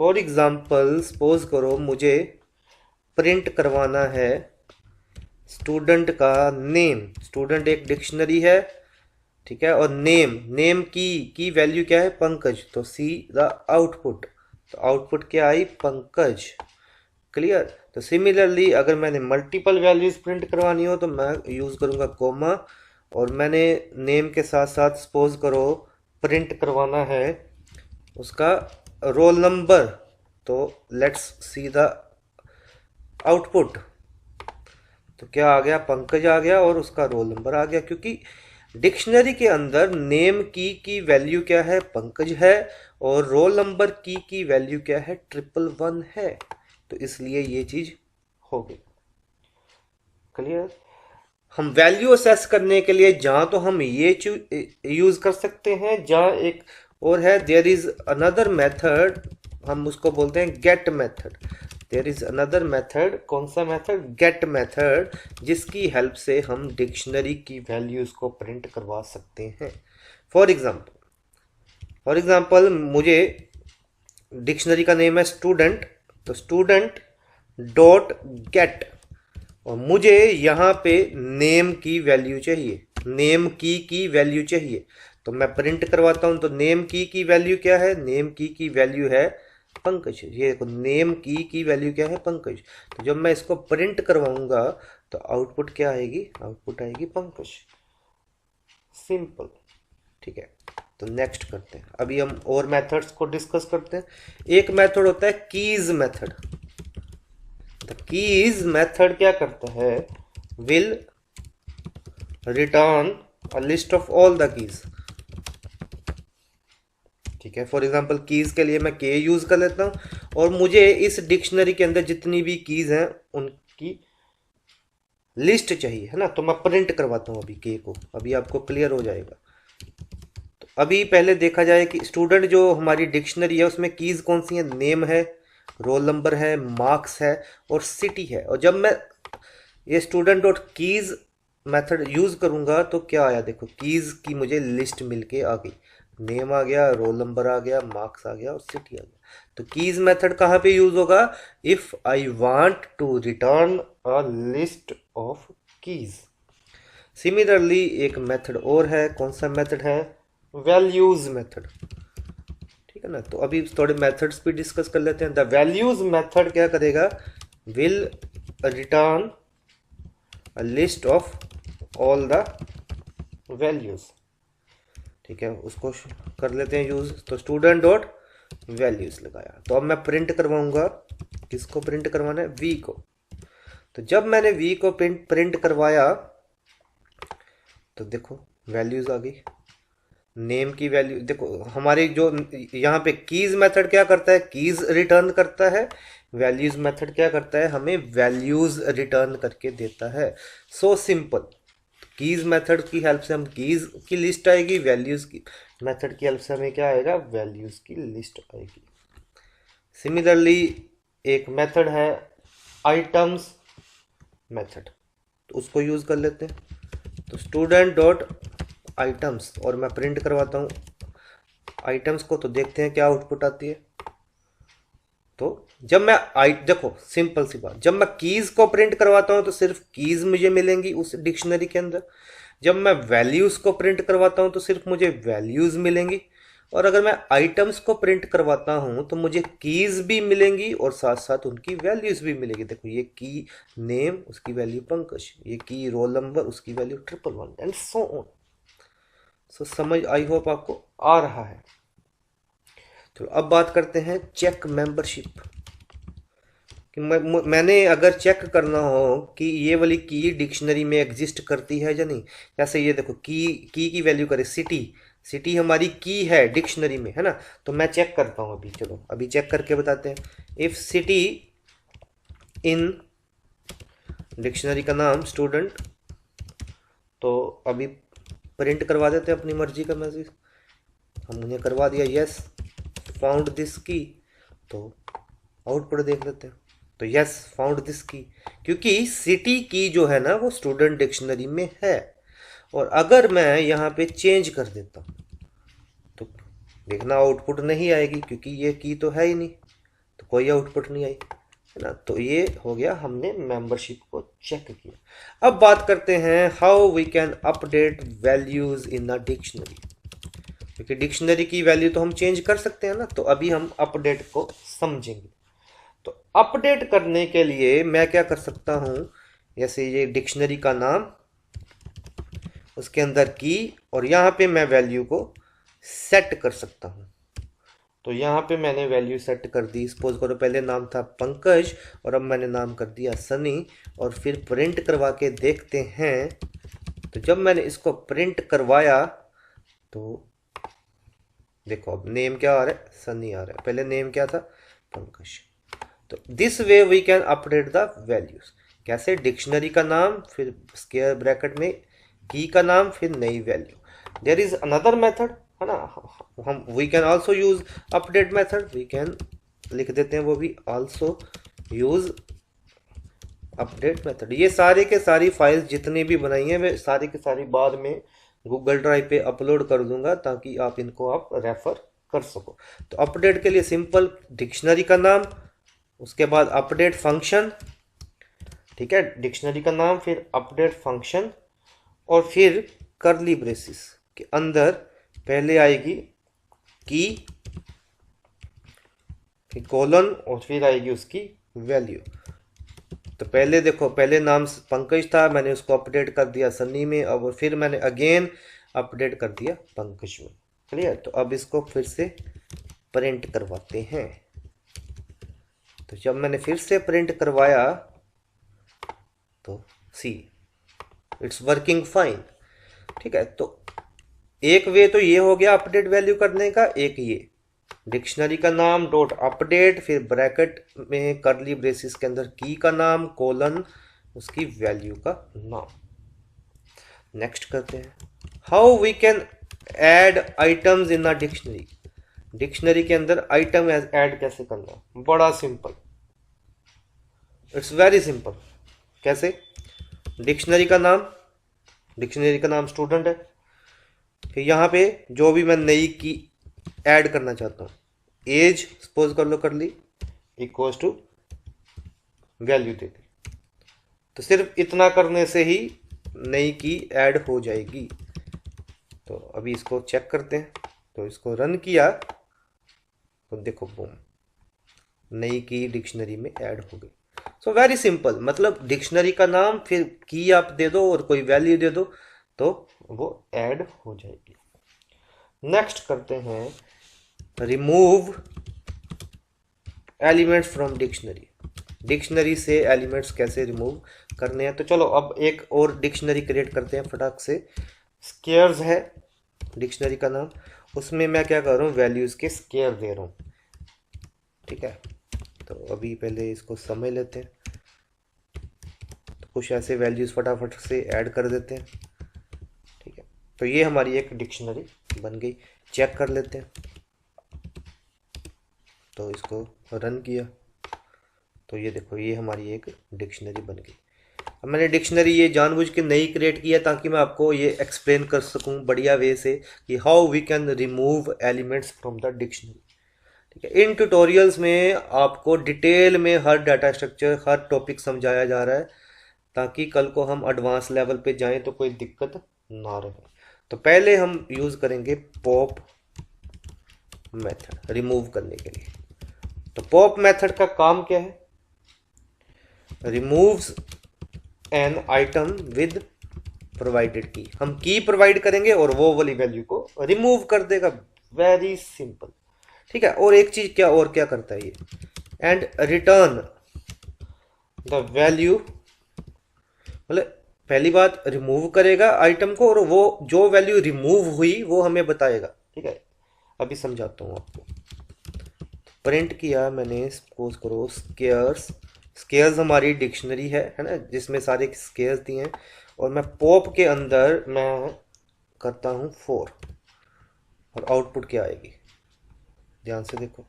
फॉर एग्जाम्पल सपोज करो मुझे प्रिंट करवाना है स्टूडेंट का नेम। स्टूडेंट एक डिक्शनरी है, ठीक है, और नेम की वैल्यू क्या है, पंकज। तो सी द आउटपुट, तो आउटपुट क्या आई, पंकज। क्लियर। तो सिमिलरली अगर मैंने मल्टीपल वैल्यूज प्रिंट करवानी हो तो मैं यूज करूंगा कोमा, और मैंने नेम के साथ साथ सपोज करो प्रिंट करवाना है उसका रोल नंबर, तो लेट्स सी द आउटपुट। तो क्या आ गया, पंकज आ गया और उसका रोल नंबर आ गया, क्योंकि डिक्शनरी के अंदर नेम की वैल्यू क्या है, पंकज है, और रोल नंबर की वैल्यू क्या है, 111 है। तो इसलिए ये चीज हो गई। क्लियर। हम वैल्यू असेस करने के लिए जहां तो हम ये यूज कर सकते हैं, जहां एक और है देयर इज अनदर मेथड, हम उसको बोलते हैं get method. There is another method, कौन सा मेथड, गेट मेथड, जिसकी हेल्प से हम डिक्शनरी की वैल्यूज को प्रिंट करवा सकते हैं। फॉर एग्जाम्पल मुझे डिक्शनरी का नेम है स्टूडेंट, तो स्टूडेंट डॉट गेट, और मुझे यहाँ पे नेम की वैल्यू चाहिए, नेम की वैल्यू चाहिए। तो मैं प्रिंट करवाता हूं, तो नेम की वैल्यू क्या है, नेम की वैल्यू है पंकज। ये देखो नेम की वैल्यू क्या है, पंकज। तो जब मैं इसको प्रिंट करवाऊंगा तो आउटपुट क्या आएगी, आउटपुट आएगी पंकज। सिंपल। ठीक है। तो नेक्स्ट करते हैं, अभी हम और मेथड्स को डिस्कस करते हैं। एक मेथड होता है keys method. The keys method क्या करता है, will return a list of all the keys. ठीक है। फॉर एग्जांपल कीज के लिए मैं के यूज कर लेता हूं, और मुझे इस डिक्शनरी के अंदर जितनी भी कीज हैं उनकी लिस्ट चाहिए, है ना। तो मैं प्रिंट करवाता हूं अभी के को, अभी आपको क्लियर हो जाएगा। तो अभी पहले देखा जाए कि स्टूडेंट जो हमारी डिक्शनरी है उसमें कीज कौन सी है, नेम है, रोल नंबर है, मार्क्स है और सिटी है। और जब मैं ये student dot keys method use करूंगा तो क्या आया, देखो कीज की मुझे लिस्ट मिलके आ गई, नेम आ गया, रोल नंबर आ गया, मार्क्स आ गया और सिटी आ गया। तो कीज मेथड कहाँ पे यूज होगा, if I want to return a list of keys. Similarly एक मेथड और है, कौन सा मेथड है, वैल्यूज मेथड। ठीक है ना। तो अभी थोड़े मेथड्स भी डिस्कस कर लेते हैं। द वैल्यूज मेथड क्या करेगा, will return a list of all the values. ठीक है, उसको कर लेते हैं यूज। तो स्टूडेंट डॉट वैल्यूज लगाया, तो अब मैं प्रिंट करवाऊंगा, किसको प्रिंट करवाना है, वी को। तो जब मैंने वी को प्रिंट करवाया तो देखो वैल्यूज आ गई, नेम की वैल्यू देखो हमारे जो यहाँ पे कीज मेथड क्या करता है, कीज रिटर्न करता है, वैल्यूज मेथड क्या करता है, हमें वैल्यूज रिटर्न करके देता है। So simple. कीज मेथड की हेल्प से हम कीज की लिस्ट आएगी, वैल्यूज की मेथड की हेल्प से हमें क्या आएगा, वैल्यूज की लिस्ट आएगी। सिमिलरली एक मेथड है आइटम्स मेथड, तो उसको यूज कर लेते हैं। तो स्टूडेंट डॉट आइटम्स, और मैं प्रिंट करवाता हूँ आइटम्स को, तो देखते हैं क्या आउटपुट आती है। तो जब मैं देखो सिंपल सी बात, जब मैं कीज को प्रिंट करवाता हूं तो सिर्फ कीज मुझे मिलेंगी उस डिक्शनरी के अंदर। जब मैं वैल्यूज को प्रिंट करवाता हूं तो सिर्फ मुझे वैल्यूज मिलेंगी। और अगर मैं आइटम्स को प्रिंट करवाता हूँ तो मुझे कीज भी मिलेंगी और साथ साथ उनकी वैल्यूज भी मिलेगी। देखो ये की नेम, उसकी वैल्यू पंकज, ये की रोल नंबर, उसकी वैल्यू 111 एंड सो ऑन। सो समझ, आई होप आपको आ रहा है। तो अब बात करते हैं चेक मेंबरशिप कि मैंने अगर चेक करना हो कि ये वाली की डिक्शनरी में एग्जिस्ट करती है या नहीं। जैसे ये देखो की वैल्यू करे सिटी, सिटी हमारी की है डिक्शनरी में, है ना। तो मैं चेक करता हूँ अभी, चलो अभी चेक करके बताते हैं। इफ सिटी इन डिक्शनरी का नाम स्टूडेंट, तो अभी प्रिंट करवा देते हैं अपनी मर्जी का मैसेज। हमने करवा दिया यस फाउंड दिस की, तो आउटपुट देख लेते हैं। तो यस फाउंड दिस की, क्योंकि सिटी की जो है ना वो स्टूडेंट डिक्शनरी में है। और अगर मैं यहाँ पे चेंज कर देता हूँ तो देखना आउटपुट नहीं आएगी, क्योंकि ये की तो है ही नहीं, तो कोई आउटपुट नहीं आई, है ना। तो ये हो गया, हमने मेंबरशिप को चेक किया। अब बात करते हैं how we can update values in a dictionary, क्योंकि डिक्शनरी की वैल्यू तो हम चेंज कर सकते हैं ना। तो अभी हम अपडेट को समझेंगे। तो अपडेट करने के लिए मैं क्या कर सकता हूं, जैसे ये डिक्शनरी का नाम, उसके अंदर की, और यहां पे मैं वैल्यू को सेट कर सकता हूं। तो यहाँ पे मैंने वैल्यू सेट कर दी। सपोज करो पहले नाम था पंकज और अब मैंने नाम कर दिया सनी, और फिर प्रिंट करवा के देखते हैं। तो जब मैंने इसको प्रिंट करवाया तो देखो अब नेम क्या आ रहा है, सनी आ रहा है, पहले नेम क्या था, पंकज। तो this way we can update the values. कैसे, डिक्शनरी का नाम, फिर स्क्वायर ब्रैकेट में की का नाम, फिर नई value. There is another method, है ना, हम we can also use update method. We can लिख देते हैं वो भी, आल्सो यूज अपडेट मेथड। ये सारे के सारी फाइल्स जितनी भी बनाई हैं मैं सारी के सारी बाद में गूगल ड्राइव पे अपलोड कर दूंगा, ताकि आप इनको आप रेफर कर सको। तो अपडेट के लिए सिंपल डिक्शनरी का नाम, उसके बाद अपडेट फंक्शन, ठीक है, डिक्शनरी का नाम फिर अपडेट फंक्शन, और फिर कर्ली ब्रेसिस के अंदर पहले आएगी की, फिर कॉलन, और फिर आएगी उसकी वैल्यू। तो पहले देखो, पहले नाम पंकज था, मैंने उसको अपडेट कर दिया सन्नी में, अब फिर मैंने अगेन अपडेट कर दिया पंकज में। क्लियर। तो अब इसको फिर से प्रिंट करवाते हैं। तो जब मैंने फिर से प्रिंट करवाया तो सी इट्स वर्किंग फाइन। ठीक है, तो एक वे तो ये हो गया अपडेट वैल्यू करने का, एक ये डिक्शनरी का नाम डॉट अपडेट, फिर ब्रैकेट में कर्ली ब्रेसिस के अंदर की का नाम, कोलन उसकी वैल्यू का नाम। नेक्स्ट करते हैं, how we can add items in a dictionary. Dictionary के अंदर आइटम ऐड कैसे करना, बड़ा सिंपल, इट्स वेरी सिंपल। कैसे, डिक्शनरी का नाम स्टूडेंट है, फिर यहाँ पे जो भी मैं नई की ऐड करना चाहता हूँ, एज सपोज कर लो, कर ली, इक्वल्स टू वैल्यू दे दी। तो सिर्फ इतना करने से ही नई की ऐड हो जाएगी। तो अभी इसको चेक करते हैं। तो इसको रन किया तो देखो बूम, नई की डिक्शनरी में ऐड हो गई। सो वेरी सिंपल, मतलब डिक्शनरी का नाम फिर की आप दे दो और कोई वैल्यू दे दो तो वो ऐड हो जाएगी। नेक्स्ट करते हैं remove elements from dictionary. Dictionary से एलिमेंट्स कैसे रिमूव करने हैं। तो चलो अब एक और डिक्शनरी क्रिएट करते हैं फटाक से। स्क्वायर्स है डिक्शनरी का नाम, उसमें मैं क्या कर रहा हूँ, वैल्यूज के स्क्वायर दे रहा हूँ। ठीक है, तो अभी पहले इसको समझ लेते हैं। तो कुछ ऐसे वैल्यूज फटाफट से ऐड कर देते हैं। ठीक है, तो ये हमारी एक डिक्शनरी बन गई। चेक कर लेते हैं। तो इसको रन किया तो ये देखो, ये हमारी एक डिक्शनरी बन गई। अब मैंने डिक्शनरी ये जानबूझ के नहीं क्रिएट किया ताकि मैं आपको ये एक्सप्लेन कर सकूं बढ़िया वे से कि how we can remove elements from the dictionary. ठीक है, इन ट्यूटोरियल्स में आपको डिटेल में हर डाटा स्ट्रक्चर, हर टॉपिक समझाया जा रहा है, ताकि कल को हम एडवांस लेवल पे जाएं तो कोई दिक्कत ना रहे। तो पहले हम यूज़ करेंगे पॉप मेथड रिमूव करने के लिए। तो पॉप मेथड का काम क्या है? Removes an item with provided की। हम की प्रोवाइड करेंगे और वो वाली वैल्यू को रिमूव कर देगा। वेरी सिंपल, ठीक है। और एक चीज और क्या करता है ये, एंड रिटर्न द वैल्यू, मतलब पहली बात रिमूव करेगा आइटम को और वो जो वैल्यू रिमूव हुई वो हमें बताएगा, ठीक है। अभी समझाता हूँ आपको। प्रिंट किया मैंने, सपोज करो स्केयर्स। स्केयर्स हमारी डिक्शनरी है ना, जिसमें सारे स्केयर्स दिए हैं। और मैं पॉप के अंदर मैं करता हूँ 4 और आउटपुट क्या आएगी, ध्यान से देखो।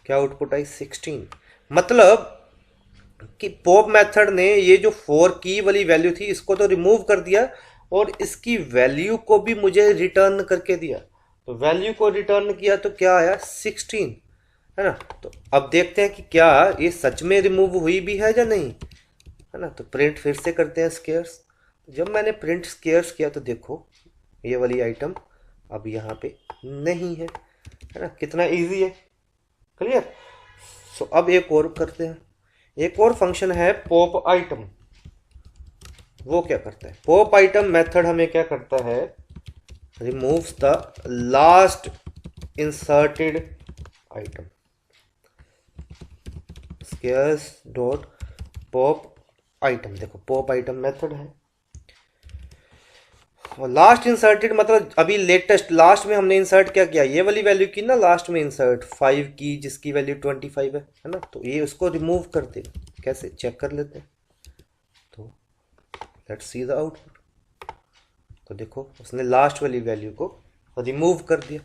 क्या आउटपुट आई? 16। मतलब कि पॉप मेथड ने ये जो 4 की वाली वैल्यू थी इसको तो रिमूव कर दिया और इसकी वैल्यू को भी मुझे रिटर्न करके दिया। तो वैल्यू को रिटर्न किया तो क्या आया? 16, है ना। तो अब देखते हैं कि क्या ये सच में रिमूव हुई भी है या नहीं, है ना। तो प्रिंट फिर से करते हैं स्केयर्स। जब मैंने प्रिंट स्केयर्स किया तो देखो ये वाली आइटम अब यहाँ पे नहीं है ना। कितना इजी है, क्लियर। सो अब एक और करते हैं। एक और फंक्शन है पॉप आइटम। वो क्या करता है? पॉप आइटम मेथड हमें क्या करता है? Removes the last inserted item. Squares dot pop item, देखो पॉप आइटम मेथड है। और लास्ट इंसर्टेड मतलब अभी लेटेस्ट लास्ट में हमने इंसर्ट क्या किया, ये वाली वैल्यू की ना लास्ट में इंसर्ट 5 की, जिसकी वैल्यू 25 है ना। तो ये उसको रिमूव कर देगा। कैसे चेक कर लेते हैं। तो लेट्स सी द आउटपुट। तो देखो उसने लास्ट वाली वैल्यू को रिमूव कर दिया।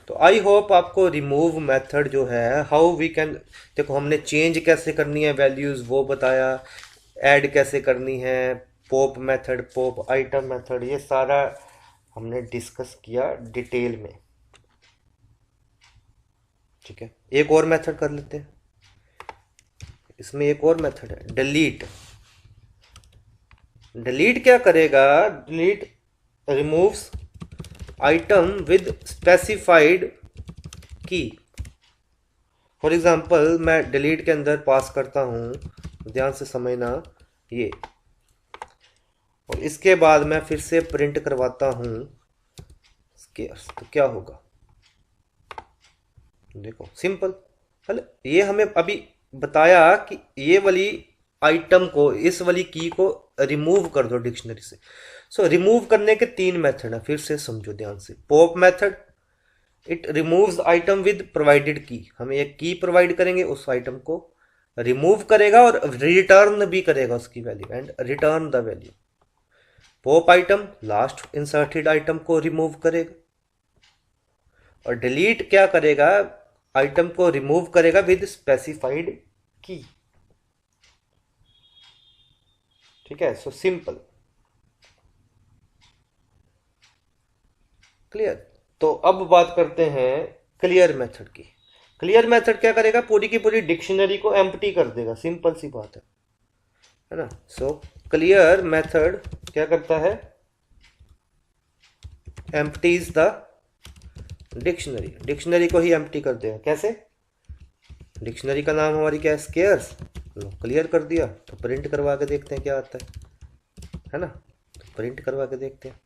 तो आई होप आपको रिमूव मेथड जो है हाउ वी कैन, देखो हमने चेंज कैसे करनी है वैल्यूज वो बताया, ऐड कैसे करनी है, pop method, pop item method, ये सारा हमने डिस्कस किया डिटेल में, ठीक है। एक और मेथड कर लेते हैं। इसमें एक और मेथड है डिलीट। डिलीट क्या करेगा? Delete removes item with specified की। फॉर एग्जाम्पल मैं डिलीट के अंदर पास करता हूं, ध्यान से समझना ये, और इसके बाद मैं फिर से प्रिंट करवाता हूं स्केयर्स। तो क्या होगा देखो, सिंपल। चल ये हमें अभी बताया कि ये वाली आइटम को, इस वाली की को रिमूव कर दो डिक्शनरी से। सो रिमूव करने के 3 मेथड है, फिर से समझो ध्यान से। Pop method, it removes item with provided की। हम एक की प्रोवाइड करेंगे, उस आइटम को रिमूव करेगा और रिटर्न भी करेगा उसकी value, and return the value. Pop item last inserted item को रिमूव करेगा और डिलीट क्या करेगा? आइटम को रिमूव करेगा विद स्पेसिफाइड की, ठीक है। So simple, clear. तो अब बात करते हैं क्लियर मेथड की। क्लियर मेथड क्या करेगा? पूरी की पूरी डिक्शनरी को एम्प्टी कर देगा, सिंपल सी बात है ना। सो क्लियर मेथड क्या करता है? Empties the dictionary. डिक्शनरी को ही एम्प्टी कर देगा। कैसे? डिक्शनरी का नाम हमारी क्या है? स्केयर्स। लो क्लियर कर दिया। तो प्रिंट करवा के देखते हैं क्या आता है ना। तो प्रिंट करवा के देखते हैं,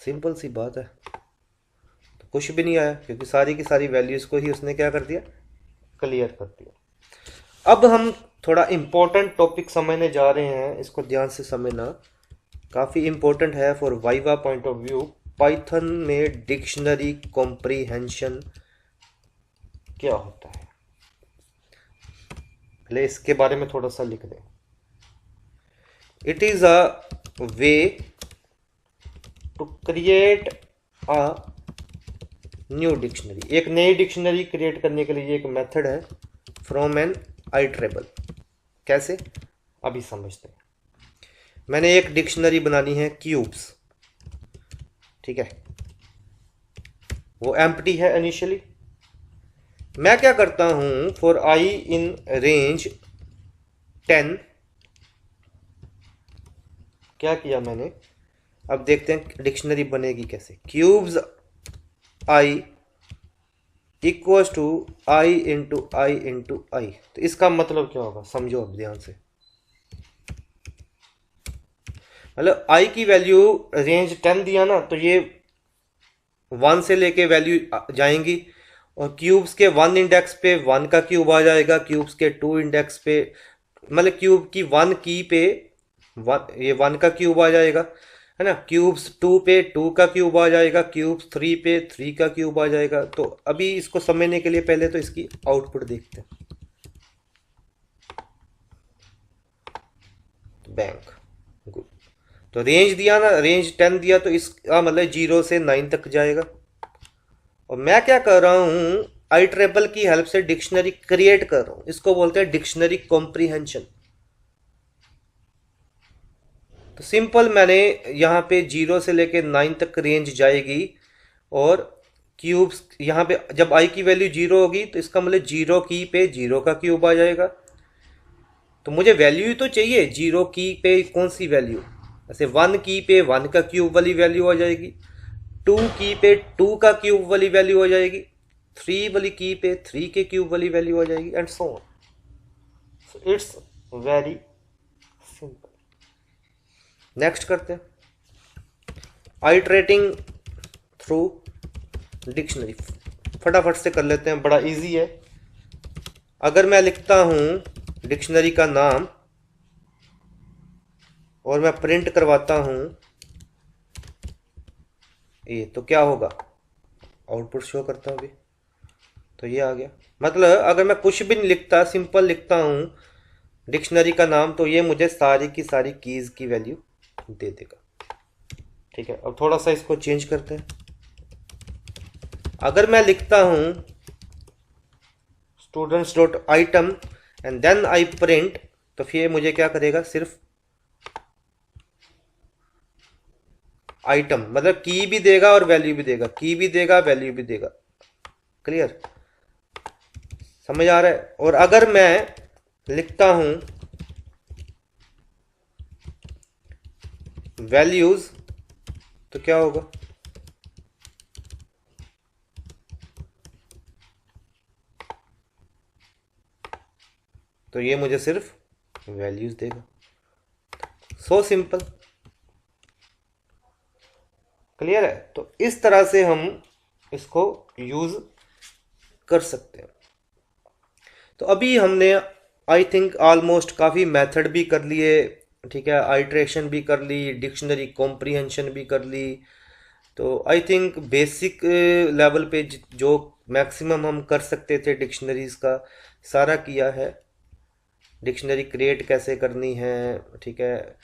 सिंपल सी बात है। तो कुछ भी नहीं आया क्योंकि सारी की सारी वैल्यूज को ही उसने क्या कर दिया? क्लियर कर दिया। अब हम थोड़ा इंपॉर्टेंट टॉपिक समझने जा रहे हैं, इसको ध्यान से समझना, काफ़ी इंपॉर्टेंट है for viva point of view. Python में डिक्शनरी कॉम्प्रीहेंशन क्या होता है, पहले इसके बारे में थोड़ा सा लिख दें। It is a way to create a new dictionary. एक नई डिक्शनरी क्रिएट करने के लिए एक मेथड है फ्रॉम एन आइटरेबल। कैसे? अभी समझते हैं। मैंने एक डिक्शनरी बनानी है क्यूब्स, ठीक है। वो एम्प्टी है इनिशियली। मैं क्या करता हूं, फॉर आई इन रेंज 10, क्या किया मैंने, अब देखते हैं डिक्शनरी बनेगी कैसे। Cubes I equals to I into I into I. तो इसका मतलब क्या होगा, समझो अब ध्यान से। मतलब आई की वैल्यू रेंज 10 दिया ना, तो ये 1 से लेके वैल्यू जाएंगी, और क्यूब्स के 1 इंडेक्स पे 1 का क्यूब आ जाएगा, क्यूब्स के 2 इंडेक्स पे, मतलब क्यूब की 1 की पे ये 1 का क्यूब आ जाएगा, है ना। क्यूब्स 2 पे 2 का क्यूब आ जाएगा, क्यूब्स 3 पे 3 का क्यूब आ जाएगा। तो अभी इसको समझने के लिए पहले तो इसकी आउटपुट देखते हैं। Bank good. तो रेंज दिया ना, रेंज 10 दिया, तो इसका मतलब 0 से 9 तक जाएगा। और मैं क्या कर रहा हूं, आई ट्रिपल की हेल्प से डिक्शनरी क्रिएट कर रहा हूं। इसको बोलते हैं डिक्शनरी कॉम्प्रीहेंशन। तो सिंपल मैंने यहाँ पे 0 से लेके 9 तक रेंज जाएगी, और क्यूब्स यहाँ पे जब आई की वैल्यू 0 होगी, तो इसका मतलब 0 की पे 0 का क्यूब आ जाएगा। तो मुझे वैल्यू ही तो चाहिए, 0 की पे कौन सी वैल्यू, ऐसे 1 की पे 1 का क्यूब वाली वैल्यू आ जाएगी, 2 की पे 2 का क्यूब वाली वैल्यू आ जाएगी, 3 वाली की पे 3 के क्यूब वाली वैल्यू आ जाएगी, and so on. So it's very simple. Next करते हैं, आइटरेटिंग थ्रू डिक्शनरी। फटाफट से कर लेते हैं, बड़ा इजी है। अगर मैं लिखता हूं डिक्शनरी का नाम और मैं प्रिंट करवाता हूं ये, तो क्या होगा, आउटपुट शो करता हूं अभी, तो ये आ गया। मतलब अगर मैं कुछ भी नहीं लिखता, सिंपल लिखता हूं डिक्शनरी का नाम, तो ये मुझे सारी की सारी कीज की वैल्यू दे देगा। ठीक है, अब थोड़ा सा इसको चेंज करते हैं। अगर मैं लिखता हूं students dot item and then I print, तो फिर मुझे क्या करेगा, सिर्फ आइटम, मतलब की भी देगा और वैल्यू भी देगा, की भी देगा वैल्यू भी देगा। क्लियर, समझ आ रहा है। और अगर मैं लिखता हूं वैल्यूज, तो क्या होगा, तो ये मुझे सिर्फ वैल्यूज देगा। So simple. क्लियर है। तो इस तरह से हम इसको यूज कर सकते हैं। तो अभी हमने आई थिंक ऑलमोस्ट काफ़ी मेथड भी कर लिए, ठीक है, आइट्रेशन भी कर ली, डिक्शनरी कॉम्प्रीहेंशन भी कर ली। तो आई थिंक बेसिक लेवल पे जो मैक्सिमम हम कर सकते थे डिक्शनरीज का सारा किया है। डिक्शनरी क्रिएट कैसे करनी है, ठीक है,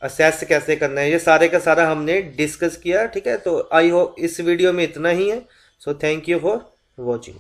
असेस कैसे करना है, ये सारे का सारा हमने डिस्कस किया। ठीक है, तो आई होप इस वीडियो में इतना ही है। So thank you for watching.